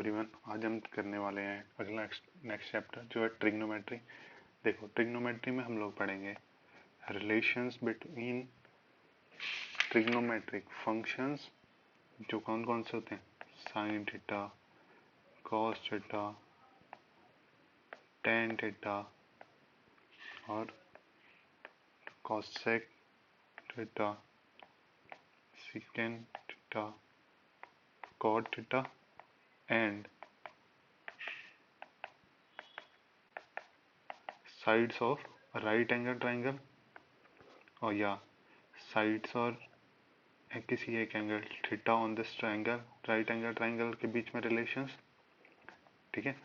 Everyone, आज हम करने वाले हैं अगला नेक्स्ट चैप्टर जो है ट्रिग्नोमेट्री। देखो, ट्रिग्नोमेट्री में हम लोग पढ़ेंगे रिलेशंस बिटवीन ट्रिग्नोमेट्रिक फंक्शंस, जो कौन कौन से होते हैं, sine theta, cos theta, tan theta और cosec theta, second theta, cot theta and sides of right angle triangle, और या साइड्स और किसी एक angle theta on this triangle, right angle triangle के बीच में रिलेशंस। ठीक है,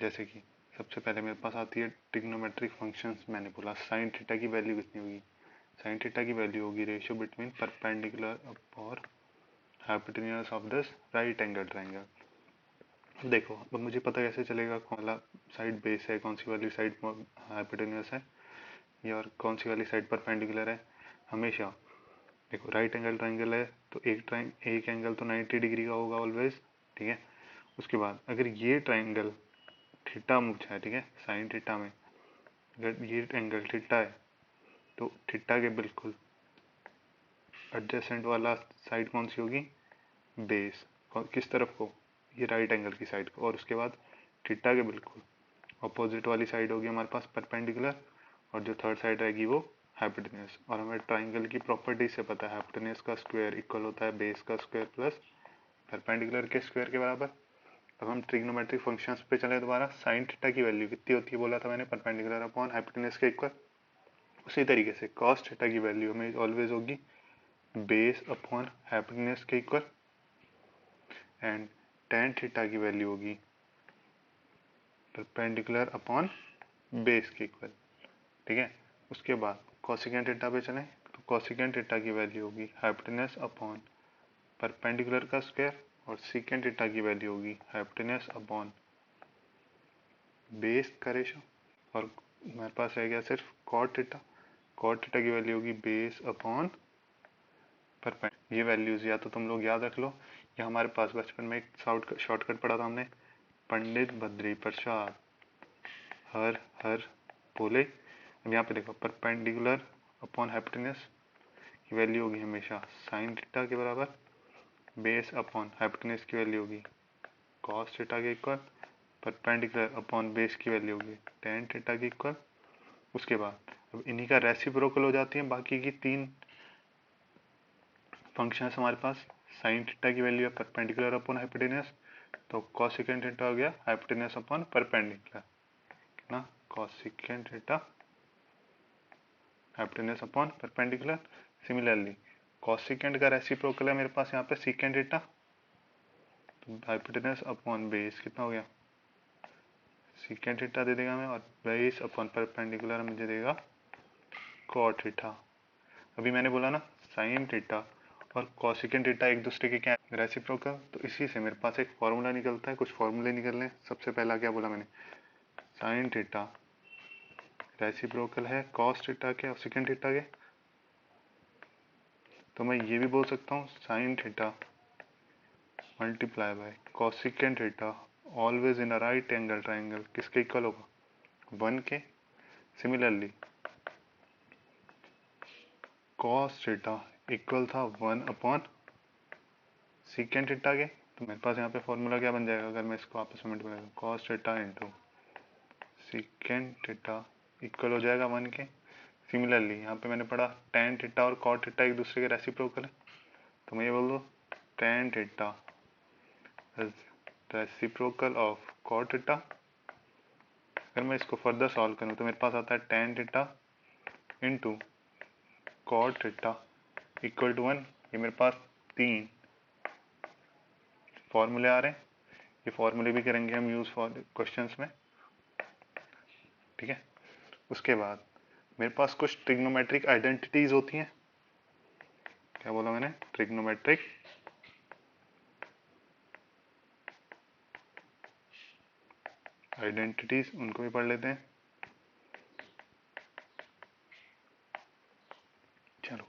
जैसे कि सबसे पहले मेरे पास आती है ट्रिग्नोमेट्रिक फंक्शंस। मैंने बोला साइन थीटा की वैल्यू कितनी होगी, साइन थीटा की वैल्यू होगी रेशियो बिटवीन परपेंडिकुलर और hypotenuse of this right angle triangle. देखो, अब मुझे पता कैसे चलेगा कौन वाला साइड बेस है, कौन सी वाली साइड हाइपोटेन्यूज है, या और कौन सी वाली साइड परपेंडिकुलर है। हमेशा देखो, राइट एंगल ट्राइंगल है तो एक एंगल तो 90 डिग्री का होगा ऑलवेज। ठीक है, उसके बाद अगर ये ट्राइंगल थीटा मुझे है, ठीक है, साइन थीटा में अगर ये एंगल थीटा है तो थीटा के बिल्कुल एडजेसेंट वाला साइड कौन सी होगी, बेस। किस तरफ को, ये राइट एंगल की साइड को। और उसके बाद थीटा के बिल्कुल अपोजिट वाली साइड होगी हमारे पास परपेंडिकुलर, और जो थर्ड साइड रहेगी वो हाइपोटेन्यूज। और हमें ट्राइंगल की प्रॉपर्टी से पता है हाइपोटेन्यूज का स्क्वायर इक्वल होता है बेस का स्क्वायर प्लस परपेंडिकुलर के स्क्वायर के बराबर। अब हम ट्रिग्नोमेट्रिक फंक्शंस पे चले दोबारा। साइन थीटा की वैल्यू कितनी होती है बोला था मैंने, परपेंडिकुलर अपॉन हाइपोटेन्यूज के इक्वल। उसी तरीके से कॉस थीटा की वैल्यू हमें ऑलवेज होगी बेस अपॉन हाइपोटेन्यूज के इक्वल, एंड टेन थीटा की वैल्यू होगी परपेंडिकुलर अपॉन बेस के इक्वल। ठीक है, उसके बाद कोसिकेंट थीटा पे चलें तो कोसिकेंट थीटा की वैल्यू होगी हाइपोटेन्यूज अपॉन परपेंडिकुलर का स्क्वायर, और सीकेंट थीटा की वैल्यू होगी हाइपोटेन्यूज अपॉन बेस का रेशो। और हमारे पास रह गया सिर्फ कॉट थीटा। कॉट थीटा की वैल्यू होगी बेस अपॉन परपेंडिकुलर। ये वैल्यूज या तो तुम लोग याद रख लो, या हमारे पास बचपन में एक शॉर्टकट पढ़ा था हमने, पंडित बद्री प्रसाद हर हर बोले। अब यहाँ पे देखो, परपेंडिकुलर अपॉन हाइपोटेन्यूज की वैल्यू होगी हमेशा साइन थीटा के बराबर, बेस अपॉन हाइपोटेन्यूज की वैल्यू होगी कॉस थीटा के इक्वल, परपेंडिकुलर अपॉन बेस की वैल्यू होगी टेन थीटा की इक्वल। उसके बाद अब इन्हीं का रेसिप्रोकल हो जाती है बाकी की तीन फंक्शंस हमारे पास। साइन थीटा की वैल्यू है परपेंडिकुलर अपॉन हाइपोटेन्यूज, तो कॉसिकेंट थीटा हो गया हाइपोटेन्यूज अपॉन परपेंडिकुलर ना, cosecant theta hypotenuse upon perpendicular. Similarly cosecant का रेसिप्रोकल है मेरे पास यहाँ पे सीकेंट थीटा, तो हाइपोटेन्यूज अपॉन बेस कितना हो गया, सीकेंट थीटा दे देगा हमें, और बेस अपॉन परपेंडिकुलर मुझे देगा कॉट थीटा। अभी मैंने बोला ना साइन थीटा और कॉसिकेंट थीटा एक दूसरे के क्या रेसिप्रोकल, तो इसी से मेरे पास एक फॉर्मूला निकलता है। कुछ फॉर्मूले निकल लें। सबसे पहला क्या बोला मैंने, साइन थीटा रेसिप्रोकल है कॉस थीटा के और सेकेंड थीटा के। तो मैं ये भी बोल सकता हूँ sine theta multiply by cosecant theta always in a right angle triangle किसके इक्वल होगा, 1 के। सिमिलरली कॉस थीटा इक्वल था 1 अपॉन सीकेंट थीटा के। तो मेरे पास यहाँ पे फॉर्मूला क्या बन जाएगा, अगर मैं इसको आपस में मल्टीप्लाई करूँ, cos theta into secant theta equal हो जाएगा 1 के। सिमिलरली यहाँ पे मैंने पढ़ा टेन थीटा और कॉट थीटा एक दूसरे के रेसिप्रोकल है, तो मैं ये बोल दूँ tan theta is reciprocal of cot theta. अगर मैं इसको फर्दर सॉल्व करूँ तो मेरे पास आता है tan theta into cot theta equal to 1। ये मेरे पास तीन फॉर्मूले आ रहे हैं, ये फॉर्मूले भी करेंगे हम यूज फॉर क्वेश्चंस में। ठीक है, उसके बाद मेरे पास कुछ ट्रिग्नोमेट्रिक आइडेंटिटीज होती हैं। क्या बोला मैंने, ट्रिग्नोमेट्रिक आइडेंटिटीज, उनको भी पढ़ लेते हैं। चलो,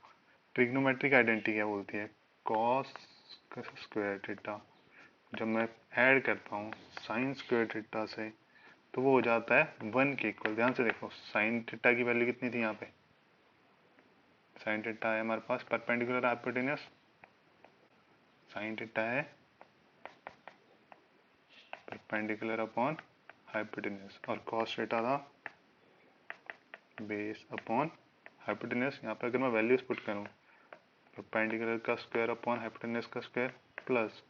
ट्रिग्नोमेट्रिक आइडेंटिटी क्या बोलती है, कॉस स्क्वायर थीटा जब मैं ऐड करता हूँ साइन स्क्वायर थीटा से तो वो हो जाता है 1 के इक्वल। ध्यान से देखो साइन थीटा की वैल्यू कितनी थी यहाँ पे, साइन थीटा है हमारे पास परपेंडिकुलर हाइपोटेन्यूस, साइन थीटा है परपेंडिकुलर अपॉन हाइपोटेन्यूस, और कॉस थीटा था बेस अपॉन हाइपोटेन्यूस। यहाँ पे अगर मैं वैल्यूज पुट करूँ परपेंडिकुलर का स्क्वायर अपॉन हाइपोटेन्यूस का square plus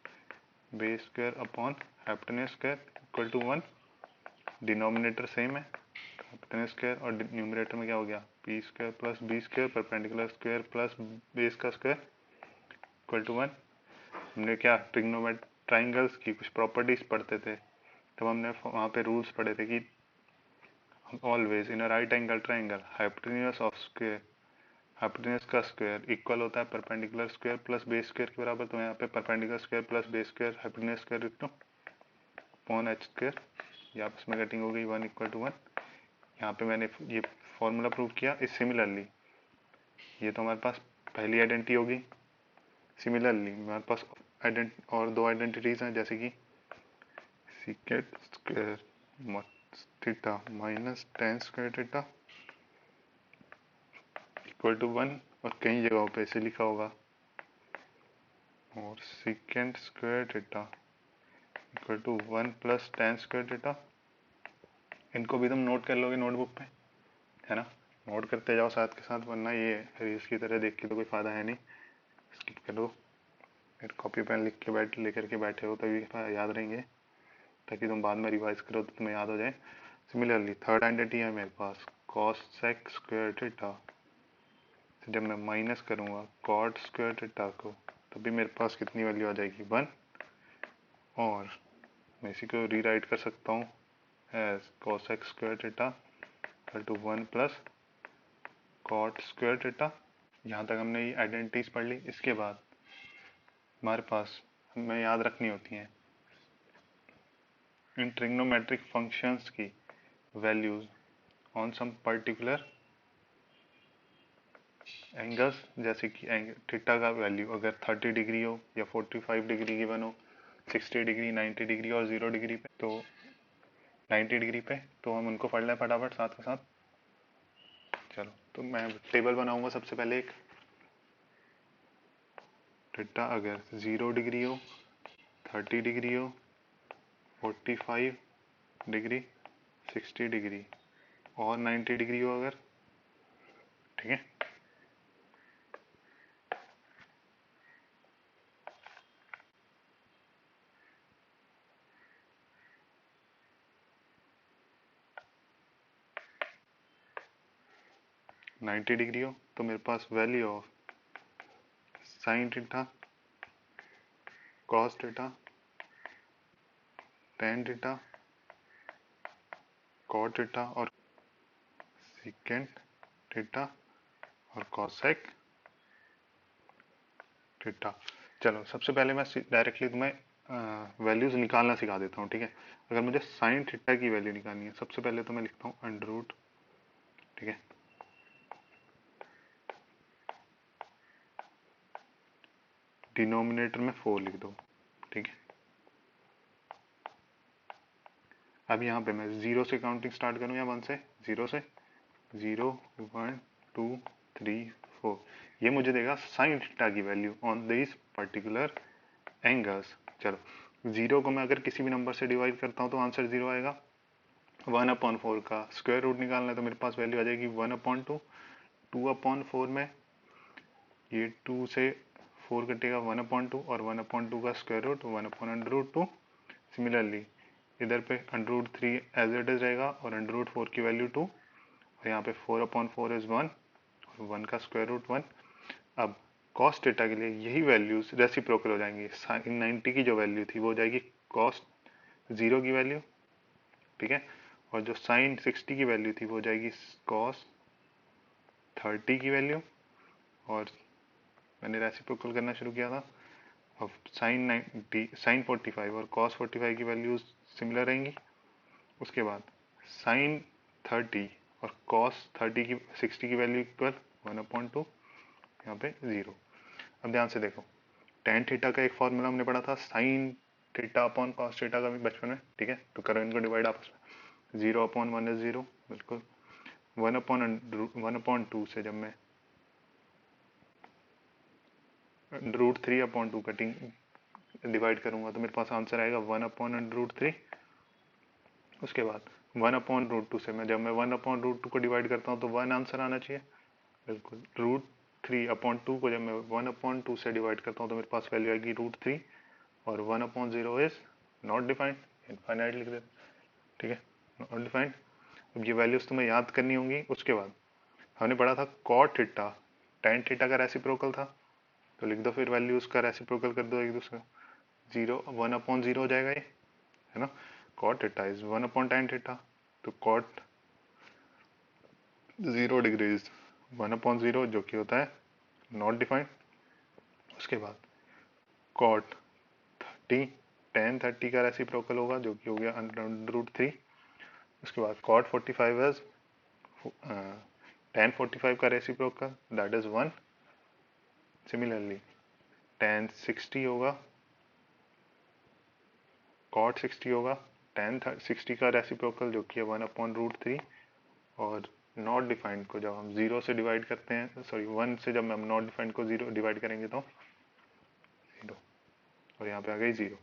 base square upon hypotenuse square equal to 1, denominator same है हाइपोटेन्यूस स्क्वायर और न्यूमरेटर में क्या हो गया P square plus B square perpendicular square plus base का स्क्वायर इक्वल टू 1। हमने क्या ट्रिग्नोमेट्रिक ट्राइंगल्स की कुछ प्रॉपर्टीज पढ़ते थे, तब हमने वहाँ पे रूल्स पढ़े थे कि always in a right angle triangle hypotenuse of square, hypotenuse का स्क्वायर इक्वल होता है perpendicular square plus base square के बराबर। तो यहाँ पे perpendicular square plus base square hypotenuse square लिख दो अपॉन एच स्क्वायर, ये आपस में कटिंग हो गई 1 इक्वल टू 1। यहाँ पे मैंने ये फॉर्मूला प्रूव किया। इस सिमिलरली ये तो हमारे पास पहली आइडेंटिटी होगी। सिमिलरली हमारे पास और दो आइडेंटिटीज हैं, जैसे कि secant square theta minus tan square theta equal to 1, और कई जगहों पे ऐसे लिखा होगा, और secant square theta equal to 1 plus tan square theta. इनको भी तुम नोट कर लोगे नोटबुक पे, है ना, नोट करते जाओ साथ के साथ, वरना ये रील्स की तरह देख के तो कोई फायदा है नहीं, स्किप करो। फिर कॉपी पेन लिख के लेकर के बैठे हो तभी याद रहेंगे, ताकि तुम बाद में रिवाइज करो तो तुम्हें याद हो जाए। सिमिलरली थर्ड आइडेंटिटी है मेरे पास कॉस सेक स्क्वायर थीटा, जब मैं माइनस करूँगा कॉट स्क्वायर थीटा को तभी मेरे पास कितनी वैल्यू आ जाएगी 1, और मैं इसी को रीराइट कर सकता हूँ as cos x square theta equal to 1 plus cot square theta. यहाँ तक हमने ये आइडेंटिटीज पढ़ ली। इसके बाद हमारे पास हमें याद रखनी होती हैं इन ट्रिग्नोमेट्रिक फंक्शंस की values on some particular angles, जैसे कि थीटा का वैल्यू अगर 30 डिग्री हो या 45 डिग्री गिवन हो, 60 डिग्री, 90 डिग्री और 0 डिग्री पे, तो 90 डिग्री पे तो हम उनको पढ़ लें फटाफट साथ के साथ। चलो तो मैं टेबल बनाऊंगा सबसे पहले एक, थीटा अगर 0 डिग्री हो, 30 डिग्री हो, 45 डिग्री, 60 डिग्री और 90 डिग्री हो अगर, ठीक है। नाइन्टी डिग्री हो तो मेरे पास value of sine theta, cos theta, tan theta, cot theta और सीकेंट थीटा और कॉसेक थीटा। चलो सबसे पहले मैं डायरेक्टली तुम्हें वैल्यूज निकालना सिखा देता हूँ, ठीक है। अगर मुझे साइन थीटा की वैल्यू निकालनी है, सबसे पहले तो मैं लिखता हूँ अंडर रूट, ठीक है, डिनोमिनेटर में 4 लिख दो, ठीक है। अब यहाँ पे मैं 0 से काउंटिंग स्टार्ट करूँ या 1 से, 0 से, 0 1 2 3 4, ये मुझे देगा साइन थीटा की value on this particular angles. चलो 0 को मैं अगर किसी भी नंबर से डिवाइड करता हूँ तो आंसर 0 आएगा। 1/4 का स्क्वायर रूट निकालना है तो मेरे पास वैल्यू आ जाएगी 1/2, 2/4 में ये 2 से 4 कटेगा 1/2, और 1/2 का स्क्वायर रूट 1/√2। सिमिलरली इधर पे √3 एज इट इज रहेगा और √4 की वैल्यू 2, और यहाँ पे 4/4 इज 1 और 1 का स्क्वायर रूट 1। अब कॉस थीटा के लिए यही वैल्यूज रेसिप्रोकल हो जाएंगी। साइन 90 की जो वैल्यू थी वो हो जाएगी कॉस 0 की वैल्यू, ठीक है, और जो साइन 60 की वैल्यू थी वो हो जाएगी कॉस 30 की वैल्यू, और मैंने रेसिप्रोकल करना शुरू किया था। अब साइन 90, साइन 45 और कॉस 45 की वैल्यूज सिमिलर रहेंगी। उसके बाद साइन 30 और कॉस 30 की 60 की वैल्यू इक्वल 1/2, यहाँ पे 0। अब ध्यान से देखो टेन थीटा का एक फॉर्मूला हमने पढ़ा था sine theta upon cos theta का भी बचपन में, ठीक है। तो करो इनको डिवाइड आपस में, 0/1 इज 0, बिल्कुल। 1/2 से जब मैं √3/2 कटिंग डिवाइड करूंगा तो मेरे पास आंसर आएगा 1/√3। उसके बाद 1/√2 से मैं जब मैं 1/√2 को डिवाइड करता हूँ तो 1 आंसर आना चाहिए, बिल्कुल। √3/2 को जब मैं 1/2 से डिवाइड करता हूँ तो मेरे पास वैल्यू आएगी √3, और 1/0 इज नॉट डिफाइंड, इनफाइनाइट लिख देते, ठीक है, नॉट डिफाइंड। अब ये वैल्यूज तुम्हें याद करनी होंगी। उसके बाद हमने पढ़ा था कॉट थीटा tan थीटा का रेसिप्रोकल था, तो लिख दो फिर वैल्यूज का रेसिप्रोकल कर दो एक दूसरे, 1/0 हो जाएगा ये, है ना। Cot theta is 1/tan theta, तो कॉट 0 डिग्री इज 1/0 जो कि होता है नॉट डिफाइंड। उसके बाद कॉट 30 tan 30 का रेसिप्रोकल होगा जो कि हो गया √3। उसके बाद कॉट 45 इज tan 45 का reciprocal, that is 1। Similarly tan 60 होगा, कॉट 60 होगा tan 60 का रेसिप्रोकल जो कि है 1/√3। और नॉट डिफाइंड को जब हम 0 से डिवाइड करते हैं, सॉरी 1 से जब हम नॉट डिफाइंड को 0 डिवाइड करेंगे तो 0, और यहाँ पे आ गई 0।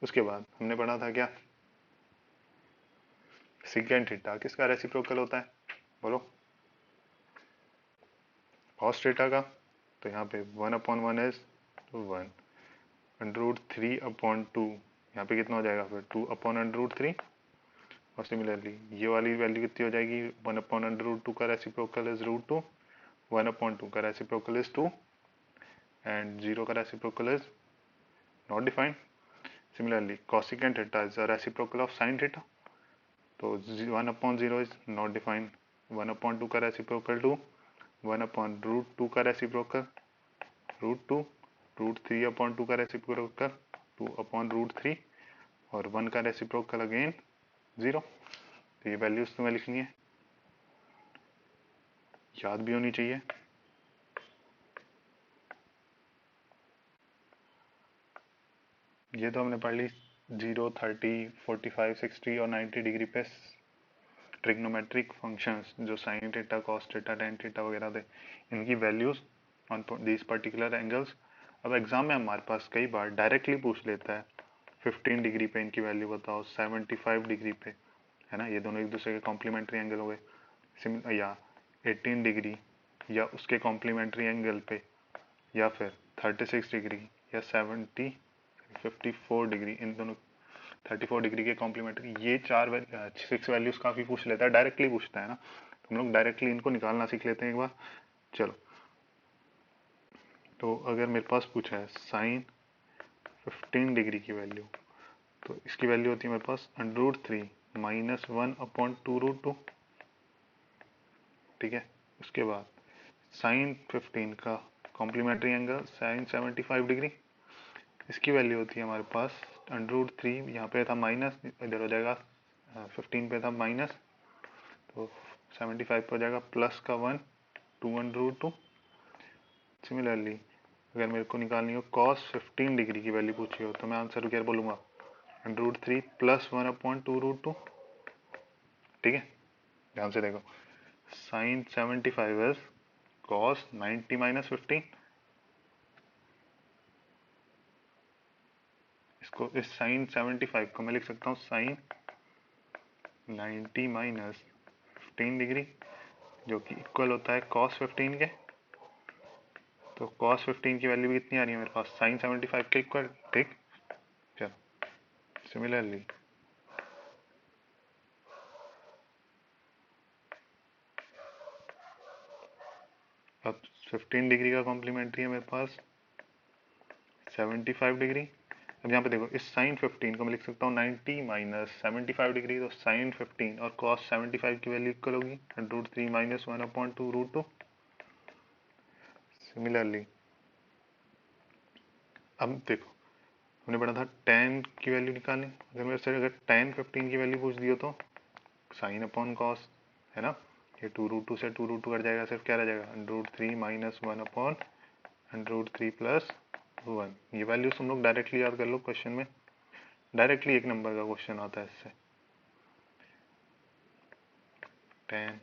उसके बाद हमने पढ़ा था क्या, सेकेंड थीटा किसका रेसिप्रोकल होता है, बोलो, कॉस थीटा का। तो यहाँ पे 1/1 इज 1, √3/2 यहाँ पे कितना हो जाएगा फिर 2/√3। और सिमिलरली ये वाली वैल्यू कितनी हो जाएगी, 1/√2 का रेसिप्रोकल इज √2, 1/2 का रेसिप्रोकल इज 2, एंड 0 का reciprocal is not defined. Similarly cosecant theta is the reciprocal of sin theta, तो 1/0 इज नॉट डिफाइंड, 1/2 का रेसिप्रोकल 2, 1/√2 का रेसिप्रोकल √2, √3/2 का रेसिप्रोकल 2/√3, और 1 का रेसिप्रोकल अगेन 0। तो ये वैल्यूज तुम्हें लिखनी है, याद भी होनी चाहिए। ये तो हमने पढ़ ली 0, 30, 45, 60 और 90 डिग्री पे ट्रिग्नोमेट्रिक फंक्शंस जो sign theta, cos theta, tan theta वगैरह थे, इनकी values on this particular angles. अब एग्जाम में हमारे पास कई बार डायरेक्टली पूछ लेता है 15 डिग्री पे इनकी वैल्यू बताओ, 75 डिग्री पे, है ना, ये दोनों एक दूसरे के कॉम्प्लीमेंट्री एंगल हो गए, या 18 डिग्री या उसके कॉम्प्लीमेंट्री एंगल पे, या फिर 36 डिग्री या 54 डिग्री, इन दोनों 34 डिग्री के कॉम्प्लीमेंट्री, ये 6 वैल्यूज काफी पूछ लेता है, डायरेक्टली पूछता है ना, तो हम लोग डायरेक्टली इनको निकालना सीख लेते हैं एक बार। चलो, तो अगर मेरे पास पूछा है साइन 15 डिग्री की वैल्यू, तो इसकी वैल्यू होती है मेरे पास √3 - 1/2√2, ठीक है। उसके बाद साइन 15 का कॉम्प्लीमेंट्री एंगल साइन 75 डिग्री, इसकी वैल्यू होती है हमारे पास √3, यहाँ पे था माइनस, इधर हो जाएगा 15 पे था माइनस, तो 75 पे हो जाएगा प्लस का 1, 2/√2। सिमिलरली अगर मेरे को निकालनी हो कॉस 15 डिग्री की वैल्यू पूछी हो तो मैं आंसर क्या बोलूँगा, √3 + 1/2√2, ठीक है। ध्यान से देखो, साइन 75 इज कॉस 90 - 15, इसको इस साइन 75 को मैं लिख सकता हूँ साइन 90 - 15 डिग्री, जो कि इक्वल होता है कॉस 15 के। तो कॉस 15 की वैल्यू भी कितनी आ रही है मेरे पास, साइन 75 के इक्वल, ठीक। चलो, सिमिलरली अब 15 डिग्री का कॉम्प्लीमेंट्री है मेरे पास 75 डिग्री। अब यहाँ पे देखो, इस साइन 15 को मैं लिख सकता हूँ 90 - 75 डिग्री, तो साइन 15 और कॉस 75 की वैल्यू इक्वल होगी √3 - 1/2√2। सिमिलरली अब देखो, हमने पढ़ा था tan की वैल्यू निकालनी, अगर मेरे से अगर tan 15 की वैल्यू पूछ दी हो तो साइन अपॉन कॉस, है ना, ये 2√2 से 2√2 कट जाएगा, सिर्फ क्या रह जाएगा √3 - 1/√3 + 1। ये वैल्यूज तुम लोग डायरेक्टली याद कर लो क्वेश्चन में, डायरेक्टली एक नंबर का क्वेश्चन आता है इससे। 10।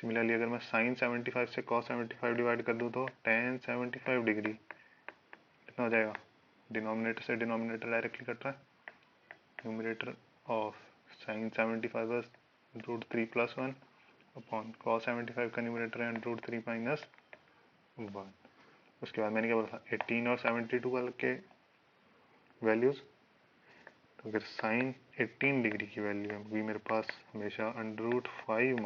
सिमिलरली अगर मैं साइन 75 से कॉस 75 डिवाइड कर दूँ तो tan 75 डिग्री कितना हो जाएगा? डिनोमिनेटर से डिनोमिनेटर डायरेक्टली कट रहा है। न्यूमरेटर ऑफ साइन 75 बस √3 + 1 अपॉन कॉस 75 का न्यूमरेटर है √3 - 1। उसके बाद मैंने क्या बोला था, 18 और 72 के वैल्यूज। तो अगर साइन 18 डिग्री की वैल्यू होगी मेरे पास हमेशा √5 -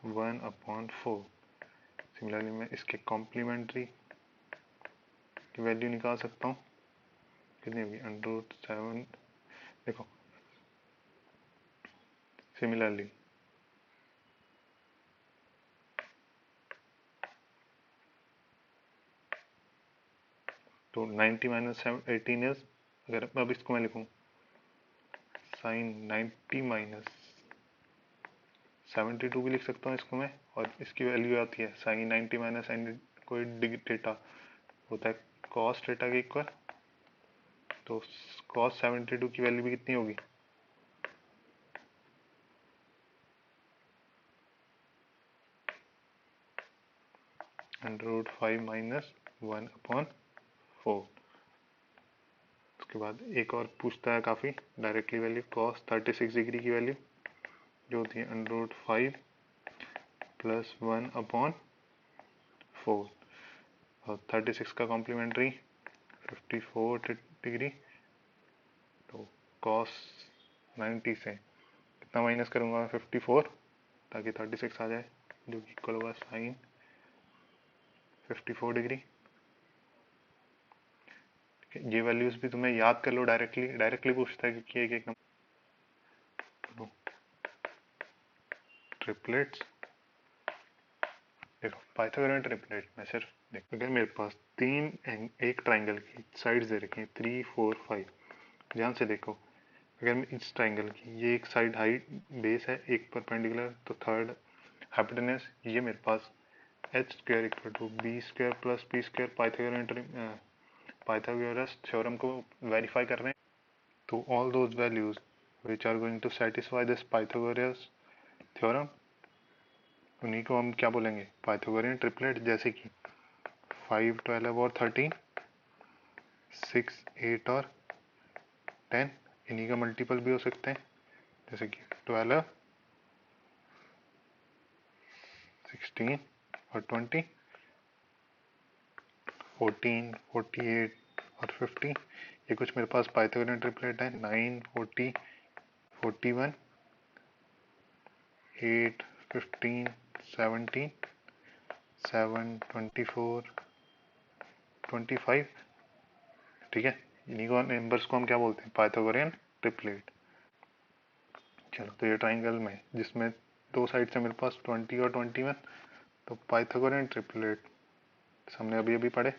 1/4। सिमिलरली मैं इसके कॉम्प्लीमेंट्री की वैल्यू निकाल सकता हूँ, कितनी होगी? √7। देखो सिमिलरली तो 90 - 18 इज, अगर अब इसको मैं लिखूँ साइन 90 - 72 भी लिख सकता हूँ इसको मैं, और इसकी वैल्यू आती है साइन 90 - साइन कोई डिग्री थीटा होता है कॉस थीटा के इक्वल। तो कॉस 72 की वैल्यू भी कितनी होगी? √5 - 1/4। उसके बाद एक और पूछता है काफ़ी डायरेक्टली वैल्यू, कॉस 36 डिग्री की वैल्यू जो होती है √5 + 1/4 और 36 का कॉम्प्लीमेंट्री 54 डिग्री। तो कॉस 90 से कितना माइनस करूँगा मैं? 54, ताकि 36 आ जाए, जो कि इक्वल होगा साइन 54 डिग्री। ये वैल्यूज भी तुम्हें याद कर लो, डायरेक्टली डायरेक्टली पूछता है क्योंकि एक एक नंबर ट्रिपलेट्स। देखो पाइथागोरन ट्रिपलेट में सिर्फ देखो, अगर मेरे पास एक ट्राइंगल की साइड्स दे रखी हैं 3, 4, 5, ध्यान से देखो। अगर मैं इस ट्राइंगल की ये एक साइड हाइट बेस है, एक परपेंडिकुलर, तो थर्ड हाइपोटेनस, ये मेरे पास h² = b² + p²। Pythagoras theorem को वेरीफाई कर रहे हैं। तो all those values which are going to satisfy this Pythagoras theorem, उन्हीं को हम क्या बोलेंगे? Pythagorean triplet. जैसे कि 5, 12 और 13, 6, 8 और 10, इन्हीं का मल्टीपल भी हो सकते हैं। जैसे कि 12, 16 और 20, 14, 48 और 50। ये कुछ मेरे पास पाइथागोरियन ट्रिपलेट है। 9, 40, 41, 8, 15, 17, 7, 24, 25। ठीक है, इन्हीं को नंबर्स को हम क्या बोलते हैं? Pythagorean triplet. चलो, तो ये ट्राइंगल में जिसमें दो साइड से मेरे पास 20 और 21, तो पाइथागोरियन ट्रिपलेट हमने अभी अभी पढ़े।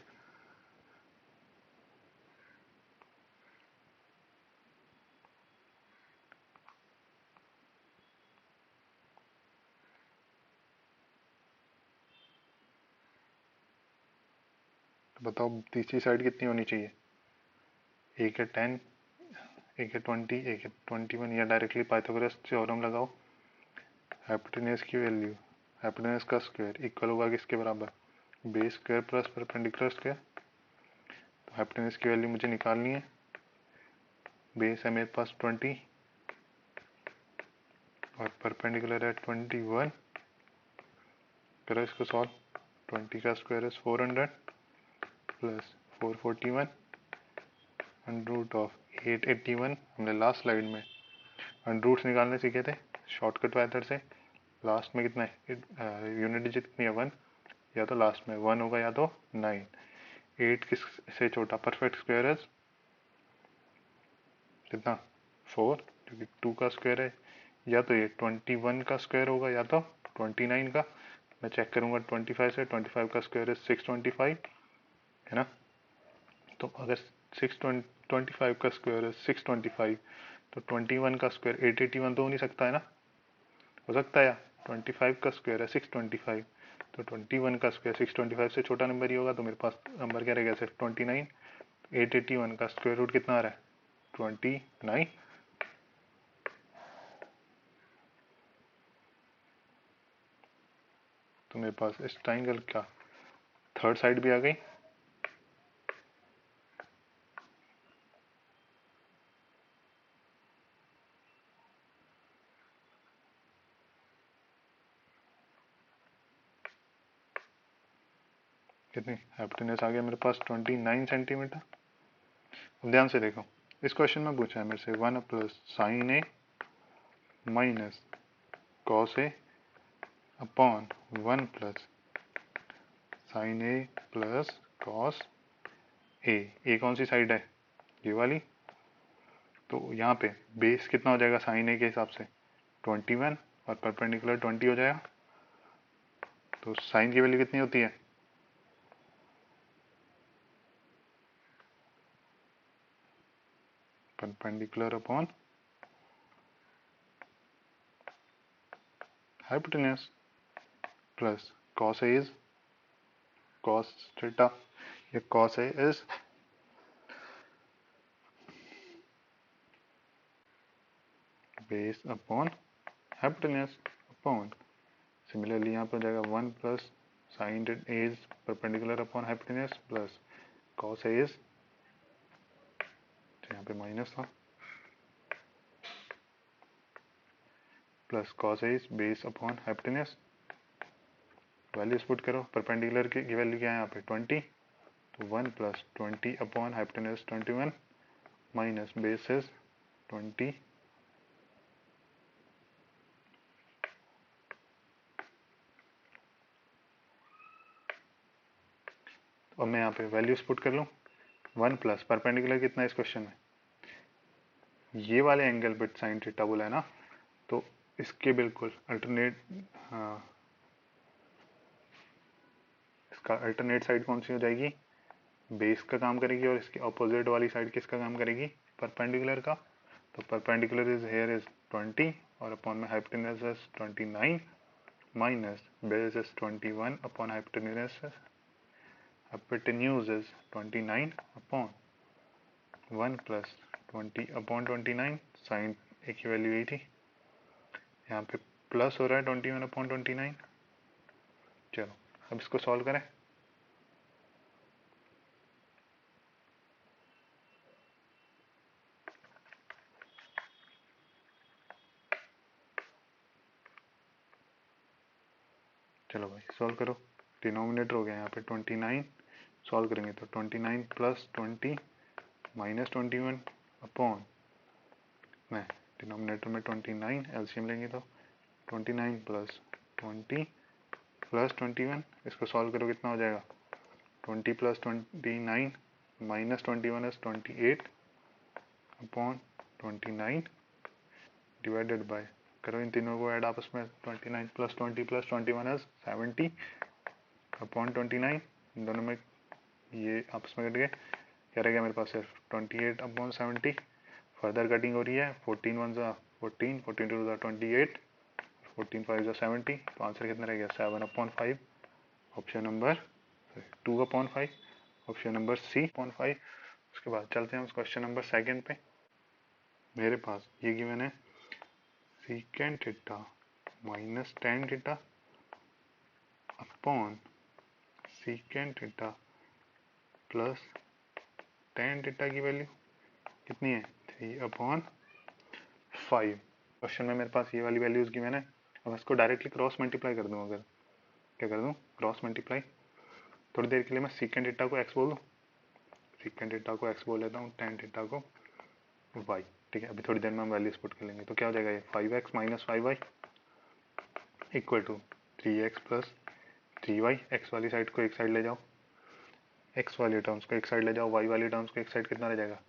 तो बताओ तीसरी साइड कितनी होनी चाहिए? एक है 10, एक है 20, एक है 21, या डायरेक्टली पाइथागोरस थ्योरम लगाओ। हाइपोटेनस की वैल्यू, हाइपोटेनस का स्क्वायर इक्वल होगा किसके बराबर? Base square plus perpendicular square. तो हाइपोटेनस की वैल्यू मुझे निकालनी है। बेस है मेरे पास 20 और परपेंडिकुलर है 21। करो इसको सॉल्व। 20 का स्क्वायर इज 400 प्लस 441 √881। हमने लास्ट स्लाइड में रूट्स निकालने सीखे थे शॉर्टकट मेथड से। लास्ट में कितना है? यूनिट डिजिट कितनी है? 1। या तो लास्ट में 1 होगा या तो 9। 8 किस से छोटा? परफेक्ट स्क्वायर है कितना? 4, क्योंकि 2 का स्क्वायर है। या तो ये 21 का स्क्वायर होगा या तो 29 का। मैं चेक करूंगा 25 से। 25 का स्क्वायर है 625, है ना? तो अगर 625 का स्क्वायर है 625, तो 21 का स्क्वायर 881 तो हो नहीं सकता, है ना? हो सकता है? या 25 का स्क्वायर है 625, तो 21 का स्क्वायर 625 से छोटा नंबर ही होगा। तो मेरे पास नंबर क्या रहेगा? सिर्फ 29। 881 का स्क्वायर रूट कितना आ रहा है? 29। तो मेरे पास इस ट्राइंगल का थर्ड साइड भी आ गई। कितनी हाइपोटेन्यूज आ गया मेरे पास 29 सेंटीमीटर। अब ध्यान से देखो, इस क्वेश्चन में पूछा है मेरे से 1 plus sine A minus cos A upon 1 plus sine A plus cos ए कौन सी साइड है? ये वाली। तो यहाँ पे बेस कितना हो जाएगा साइन ए के हिसाब से? 21 और परपेंडिकुलर 20 हो जाएगा। तो साइन की वैल्यू कितनी होती है? Perpendicular upon hypotenuse plus cos A is cos theta, ये cos A is base upon hypotenuse upon, similarly यहाँ पे हो जाएगा 1 plus sine A is perpendicular upon hypotenuse plus cos A is, यहाँ पे माइनस था, plus cos A is base upon hypotenuse. Values put करो, perpendicular की वैल्यू क्या है यहाँ पे 20, तो 1 plus 20 upon hypotenuse 21 minus base is 20। अब मैं यहाँ पे वैल्यूज पुट कर लूँ, 1 प्लस परपेंडिकुलर कितना है इस क्वेश्चन में? ये वाले एंगल पे साइन थीटा बोला है ना, तो इसके बिल्कुल अल्टरनेट, हाँ, इसका अल्टरनेट साइड कौन सी हो जाएगी? बेस का काम करेगी, और इसकी अपोजिट वाली साइड किसका काम करेगी? परपेंडिकुलर का। तो परपेंडिकुलर इज हेयर इज 20 और अपॉन में hypotenuse is 29 minus base is 21 upon hypotenuse is 29 upon 1 plus 20 upon 29, sine A की वैल्यू यही थी, यहाँ पे प्लस हो रहा है 21 अपॉन 29। चलो अब इसको सॉल्व करें। चलो भाई सॉल्व करो, डिनोमिनेटर हो गया यहाँ पे 29, सॉल्व करेंगे तो 29 प्लस 20 माइनस 21 अपॉन में डिनोमिनेटर में 29, एलसीएम लेंगे तो 29 प्लस 20 प्लस 21, इसको सॉल्व करो कितना हो जाएगा? 20 plus 29 minus 21 is 28 upon 29 divided by, करो इन तीनों को ऐड आपस में, 29 प्लस 20 प्लस 21 इज 70 अपॉन 29, इन दोनों में ये आपस में कट गए, क्या रह गया मेरे पास सिर्फ 28 अपॉन 70। फर्दर कटिंग हो रही है, 14 वन जा 14, 14 टू जा 28, 14 फाइव जा 70, तो आंसर कितना रह गया? 7 upon 5, option number 2 upon 5, option number C upon 5। उसके बाद चलते हैं उस क्वेश्चन नंबर सेकंड पे। मेरे पास ये गिवन है secant theta minus tan theta upon secant theta plus ten theta की वैल्यू कितनी है? 3 अपॉन 5। क्वेश्चन में मेरे पास ये वाली वैल्यूज गिवन है। अब इसको डायरेक्टली क्रॉस मल्टीप्लाई कर दूँ, अगर क्या कर दूँ? Cross multiply. थोड़ी देर के लिए मैं सीकेंट थीटा को एक्स बोल दूँ, सीकेंट थीटा को एक्स बोल लेता हूँ, टेन थीटा को वाई। ठीक है, अभी थोड़ी देर में हम वैल्यूज पुट कर लेंगे, तो क्या हो जाएगा? ये 5x minus 5y equal to 3x plus 3y। X वाली साइड को एक साइड ले जाओ, एक्स वाली टर्म्स को एक साइड ले जाओ, वाई वाली टर्म्स को एक साइड, कितना रह जाएगा?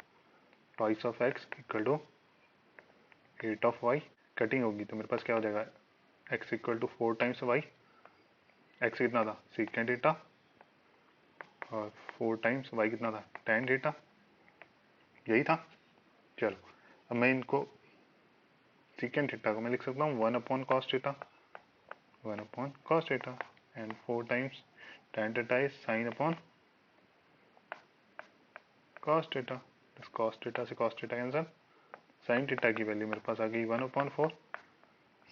Twice of x equal to 8 of y. Cutting होगी तो मेरे पास क्या हो जाएगा? X equal to 4 times y. X कितना था? सीकेंट थीटा, और 4 टाइम्स वाई कितना था? टेन थीटा, यही था। चलो अब मैं इनको, सीकेंट थीटा को मैं लिख सकता हूँ 1 upon cos theta, 1 upon cos theta, and 4 times tan theta is sine upon cos theta. Cos theta से cos theta cancel, sine theta की वैल्यू मेरे पास आ गई 1/4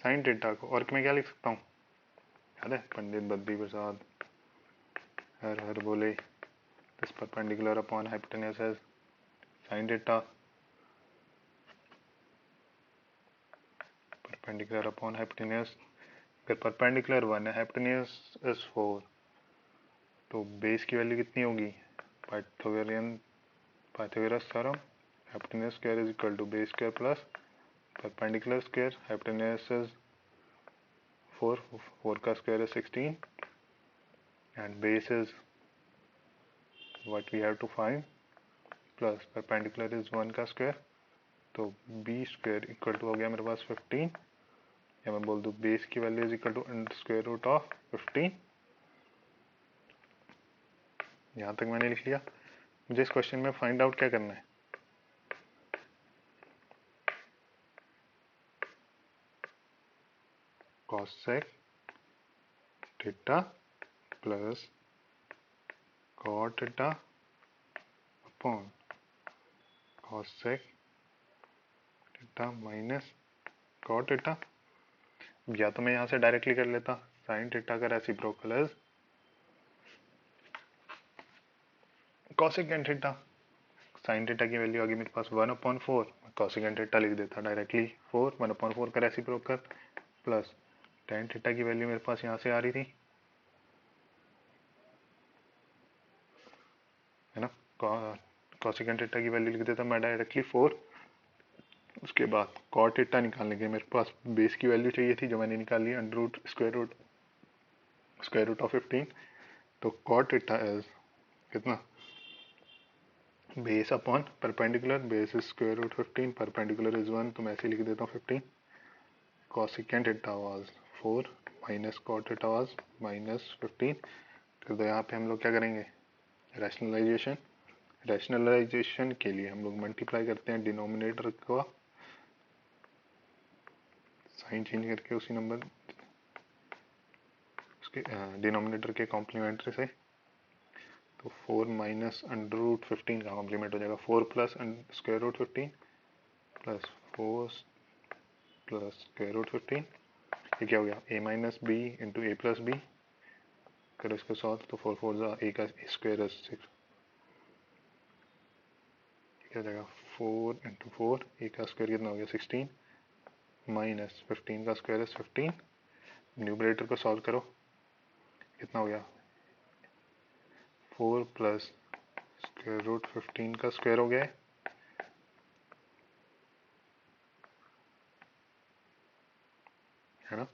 साइन थीटा को, और मैं क्या लिख सकता हूँ, याद है पंडित बद्री प्रसाद हर हर बोले, दिस परपेंडिकुलर अपॉन हाइपोटेन्यूज है sine theta, perpendicular upon hypotenuse, अगर परपेंडिकुलर 1 है, हाइपोटेन्यूज इज 4, तो बेस की वैल्यू कितनी होगी, Pythagoras theorem, hypotenuse square is equal to base square plus perpendicular square, hypotenuse is 4 का square is 16 and base is what we have to find plus perpendicular is 1 का square, तो b square equal to हो गया मेरे पास 15, या मैं बोल दूँ बेस की value is equal to square root of 15। यहाँ तक मैंने लिख लिया। मुझे इस क्वेश्चन में फाइंड आउट क्या करना है, cosec theta plus cot theta upon cosec theta minus cot theta, या तो मैं यहाँ से डायरेक्टली कर लेता, साइन थीटा का रेसिप्रोकल है cosecant थीटा, साइन थीटा की वैल्यू आ गई मेरे पास 1/4, cosecant थीटा लिख देता डायरेक्टली 4, 1/4 का रेसिप्रोकल प्लस tan थीटा की वैल्यू मेरे पास यहाँ से आ रही थी, है ना, cosecant थीटा की वैल्यू लिख देता मैं डायरेक्टली 4। उसके बाद cot थीटा निकालने के मेरे पास बेस की वैल्यू चाहिए थी, जो मैंने निकाल ली under root square root of 15, तो cot थीटा इज कितना, base upon perpendicular, base is square root 15, perpendicular is 1, तो मैं ऐसे लिख देता हूँ 15, cosecant theta was 4 minus cot theta was -15। तो यहाँ पे हम लोग क्या करेंगे, रैशनलाइजेशन के लिए हम लोग मल्टीप्लाई करते हैं डिनोमिनेटर का, साइन चेंज करके उसी नंबर उसके डिनोमिनेटर के कॉम्प्लीमेंट्री से, तो 4 माइनस अंडर रूट 15 का कॉम्प्लीमेंट हो जाएगा 4 plus square root 15 plus 4 plus square root 15, ये क्या हो गया a minus B into A plus B, करो इसको सॉल्व, तो 4 4 जा ए का स्क्वायर है 6, क्या हो जाएगा 4 इंटू 4, ए का स्क्वायर कितना हो गया 16 माइनस 15 का स्क्वायर है 15, न्यूमरेटर को सॉल्व करो, कितना हो गया 4 प्लस स्क्वायर रूट 15 का स्क्वायर हो गया है ना।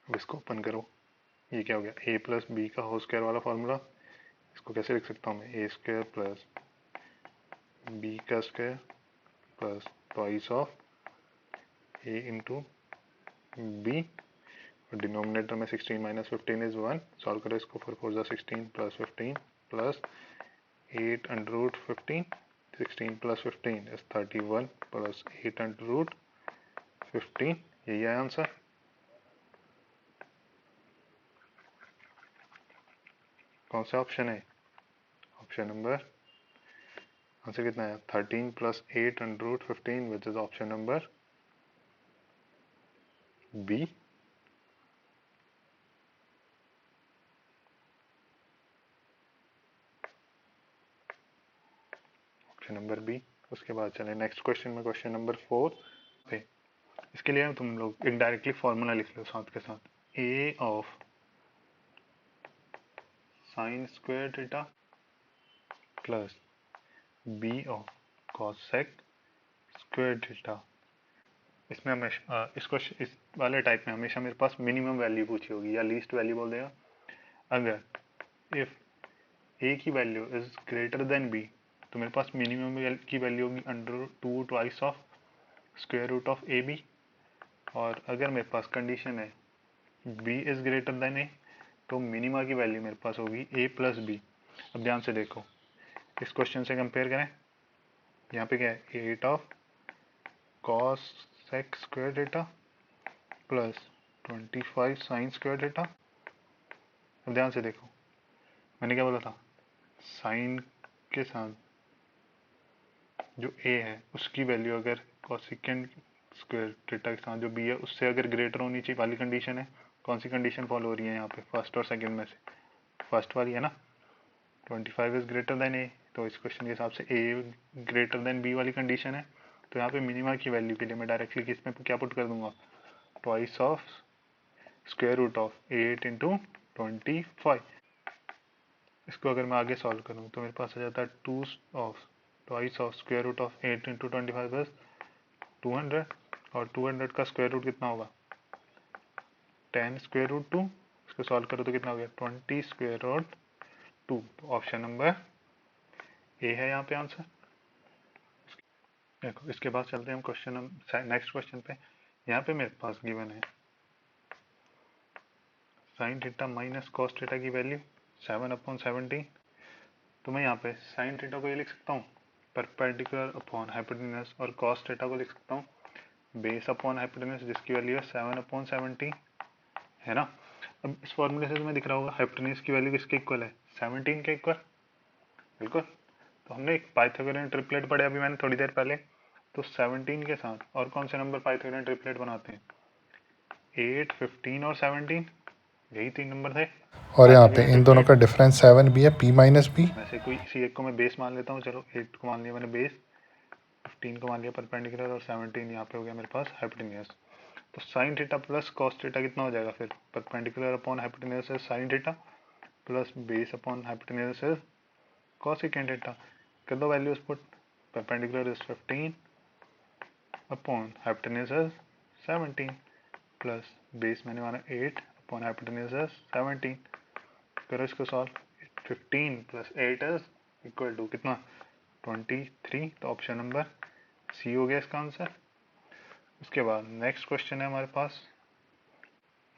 अब इसको ओपन करो, ये क्या हो गया a प्लस बी का होल स्क्वायर वाला फॉर्मूला, इसको कैसे लिख सकता हूँ मैं, ए स्क्वायर प्लस बी का square plus twice of A into B, और डिनोमिनेटर में 16 माइनस 15 इज 1, सॉल्व करो इसको, 4 4 जा 16 plus 15 plus 8 under root 15, 16 plus 15 is 31 plus 8 under root 15, यही है आंसर। कौन सा ऑप्शन है, ऑप्शन नंबर, आंसर कितना है 13 plus 8 under root 15 which is option number B. Option number B. उसके बाद चले नेक्स्ट क्वेश्चन में, क्वेश्चन नंबर 4 पे, इसके लिए तुम लोग एक डायरेक्टली फॉर्मूला लिख लो साथ के साथ, A of sine square theta plus B of cosec square theta. इसमें हमेशा इस वाले टाइप में हमेशा मेरे पास मिनिमम वैल्यू पूछी होगी या लीस्ट वैल्यू बोल देगा। अगर इफ ए की value is greater than B, तो मेरे पास मिनिमम की वैल्यू होगी under 2 twice of square root of A B, और अगर मेरे पास कंडीशन है b is greater than A, तो मिनिमा की वैल्यू मेरे पास होगी a प्लस बी। अब ध्यान से देखो, इस क्वेश्चन से कंपेयर करें, यहाँ पे क्या है 8 of cosec square theta plus 25 sine square theta. अब ध्यान से देखो, मैंने क्या बोला था, साइन के साथ जो ए है उसकी वैल्यू अगर कोसिकेंड स्क्वायर थीटा के साथ जो बी है उससे अगर ग्रेटर होनी चाहिए वाली कंडीशन है, कौन सी कंडीशन फॉलो हो रही है यहाँ पे, फर्स्ट और सेकंड में से फर्स्ट वाली है ना, 25 इज ग्रेटर देन ए, तो इस क्वेश्चन के हिसाब से ए ग्रेटर देन बी वाली कंडीशन है। तो यहाँ पे मिनिमा की वैल्यू के लिए मैं डायरेक्टली किस में क्या पुट कर दूंगा, twice of square root of 8 into 25। इसको अगर मैं आगे सॉल्व करूँ तो मेरे पास आ जाता है two of twice of square root of 8 into 25 बस 200, और 200 का स्क्वायर रूट कितना होगा 10 स्क्वायर रूट 2, इसको सॉल्व करो तो कितना हो गया 20 स्क्वायर रूट 2। तो ऑप्शन नंबर ए है यहाँ पे आंसर। देखो इसके बाद चलते हैं हम क्वेश्चन नेक्स्ट क्वेश्चन पे। यहाँ पे मेरे पास गिवन है sine theta minus cos theta की वैल्यू 7/17। तो मैं यहाँ पे साइन थीटा को ये लिख सकता हूँ परपेंडिकुलर अपॉन हाइपोटेन्यूज, और कॉस थीटा को लिख सकता हूँ बेस अपॉन हाइपोटेन्यूज जिसकी वैल्यू है 7/17, है ना। अब इस फॉर्मूले से तुम्हें दिख रहा होगा हाइपोटेन्यूज की वैल्यू किसके इक्वल है 17 के इक्वल, बिल्कुल। तो हमने एक पाइथागोरियन ट्रिपलेट पढ़े अभी मैंने थोड़ी देर पहले, तो 17 के साथ और कौन से नंबर पाइथागोरियन ट्रिपलेट बनाते हैं 8, 15 और 17, यही 3 नंबर थे और यहाँ पे पाइथागोरियन इन दोनों का ट्रिपलेट। डिफरेंस 7 भी है, p माइनस बी। इनमें से कोई इसी एक को मैं बेस मान लेता हूँ, चलो 8 को मान लिया मैंने बेस, 15 को मान लिया परपेंडिकुलर, और 17 यहाँ पे हो गया मेरे पास हाइपोटेन्यूज। तो sine theta plus cos theta कितना हो जाएगा फिर, परपेंडिकुलर अपॉन हाइपोटेन्यूज से sine theta plus base upon hypotenuse से कॉसिकेंट थीटा। कर दो values put, perpendicular is 15 upon hypotenuse is 17 plus base मैंने माना 8 अपॉन हाइपोटेन्यूज इज 17। करो इसको सॉल्व, 15 प्लस 8 इज इक्वल टू कितना 23। तो ऑप्शन नंबर सी हो गया इसका आंसर। उसके बाद नेक्स्ट क्वेश्चन है हमारे पास,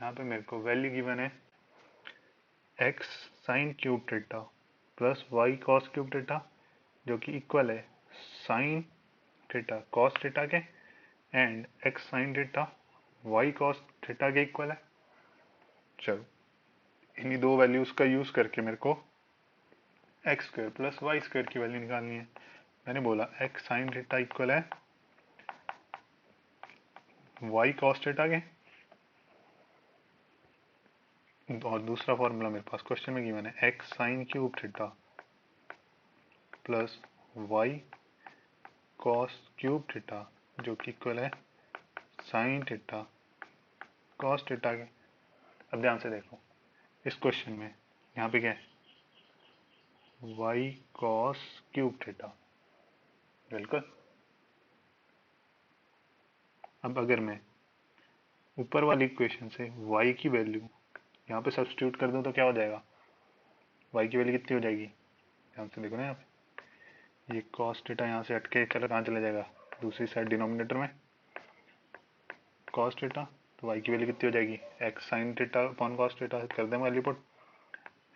यहाँ पे मेरे को वैल्यू गिवन है x sine cube theta plus y cos cube theta, जो कि इक्वल है साइन थीटा कॉस थीटा के, and x sine theta y cos theta के इक्वल है। चलो इन्हीं दो वैल्यूज का यूज करके मेरे को x square plus Y square की वैल्यू निकालनी है। मैंने बोला एक्स साइन थीटा इक्वल है वाई कॉस थीटा के, और दूसरा फॉर्मूला मेरे पास क्वेश्चन में गिवन है x sine cube theta plus y cos cube theta, जो कि इक्वल है साइन थीटा कॉस थीटा के। अब ध्यान से देखो इस क्वेश्चन में यहाँ पे क्या है वाई कॉस क्यूब थीटा, बिल्कुल। अब अगर मैं ऊपर वाली इक्वेशन से y की वैल्यू यहाँ पे सब्स्टिट्यूट कर दूं तो क्या हो जाएगा, y की वैल्यू कितनी हो जाएगी, ध्यान से देखो ना यहाँ पे, ये cos थीटा यहाँ से हटके चला कहाँ चला जाएगा दूसरी साइड डिनोमिनेटर में cos थीटा, तो y की वैल्यू कितनी हो जाएगी x sine theta upon cos theta, कर दें value put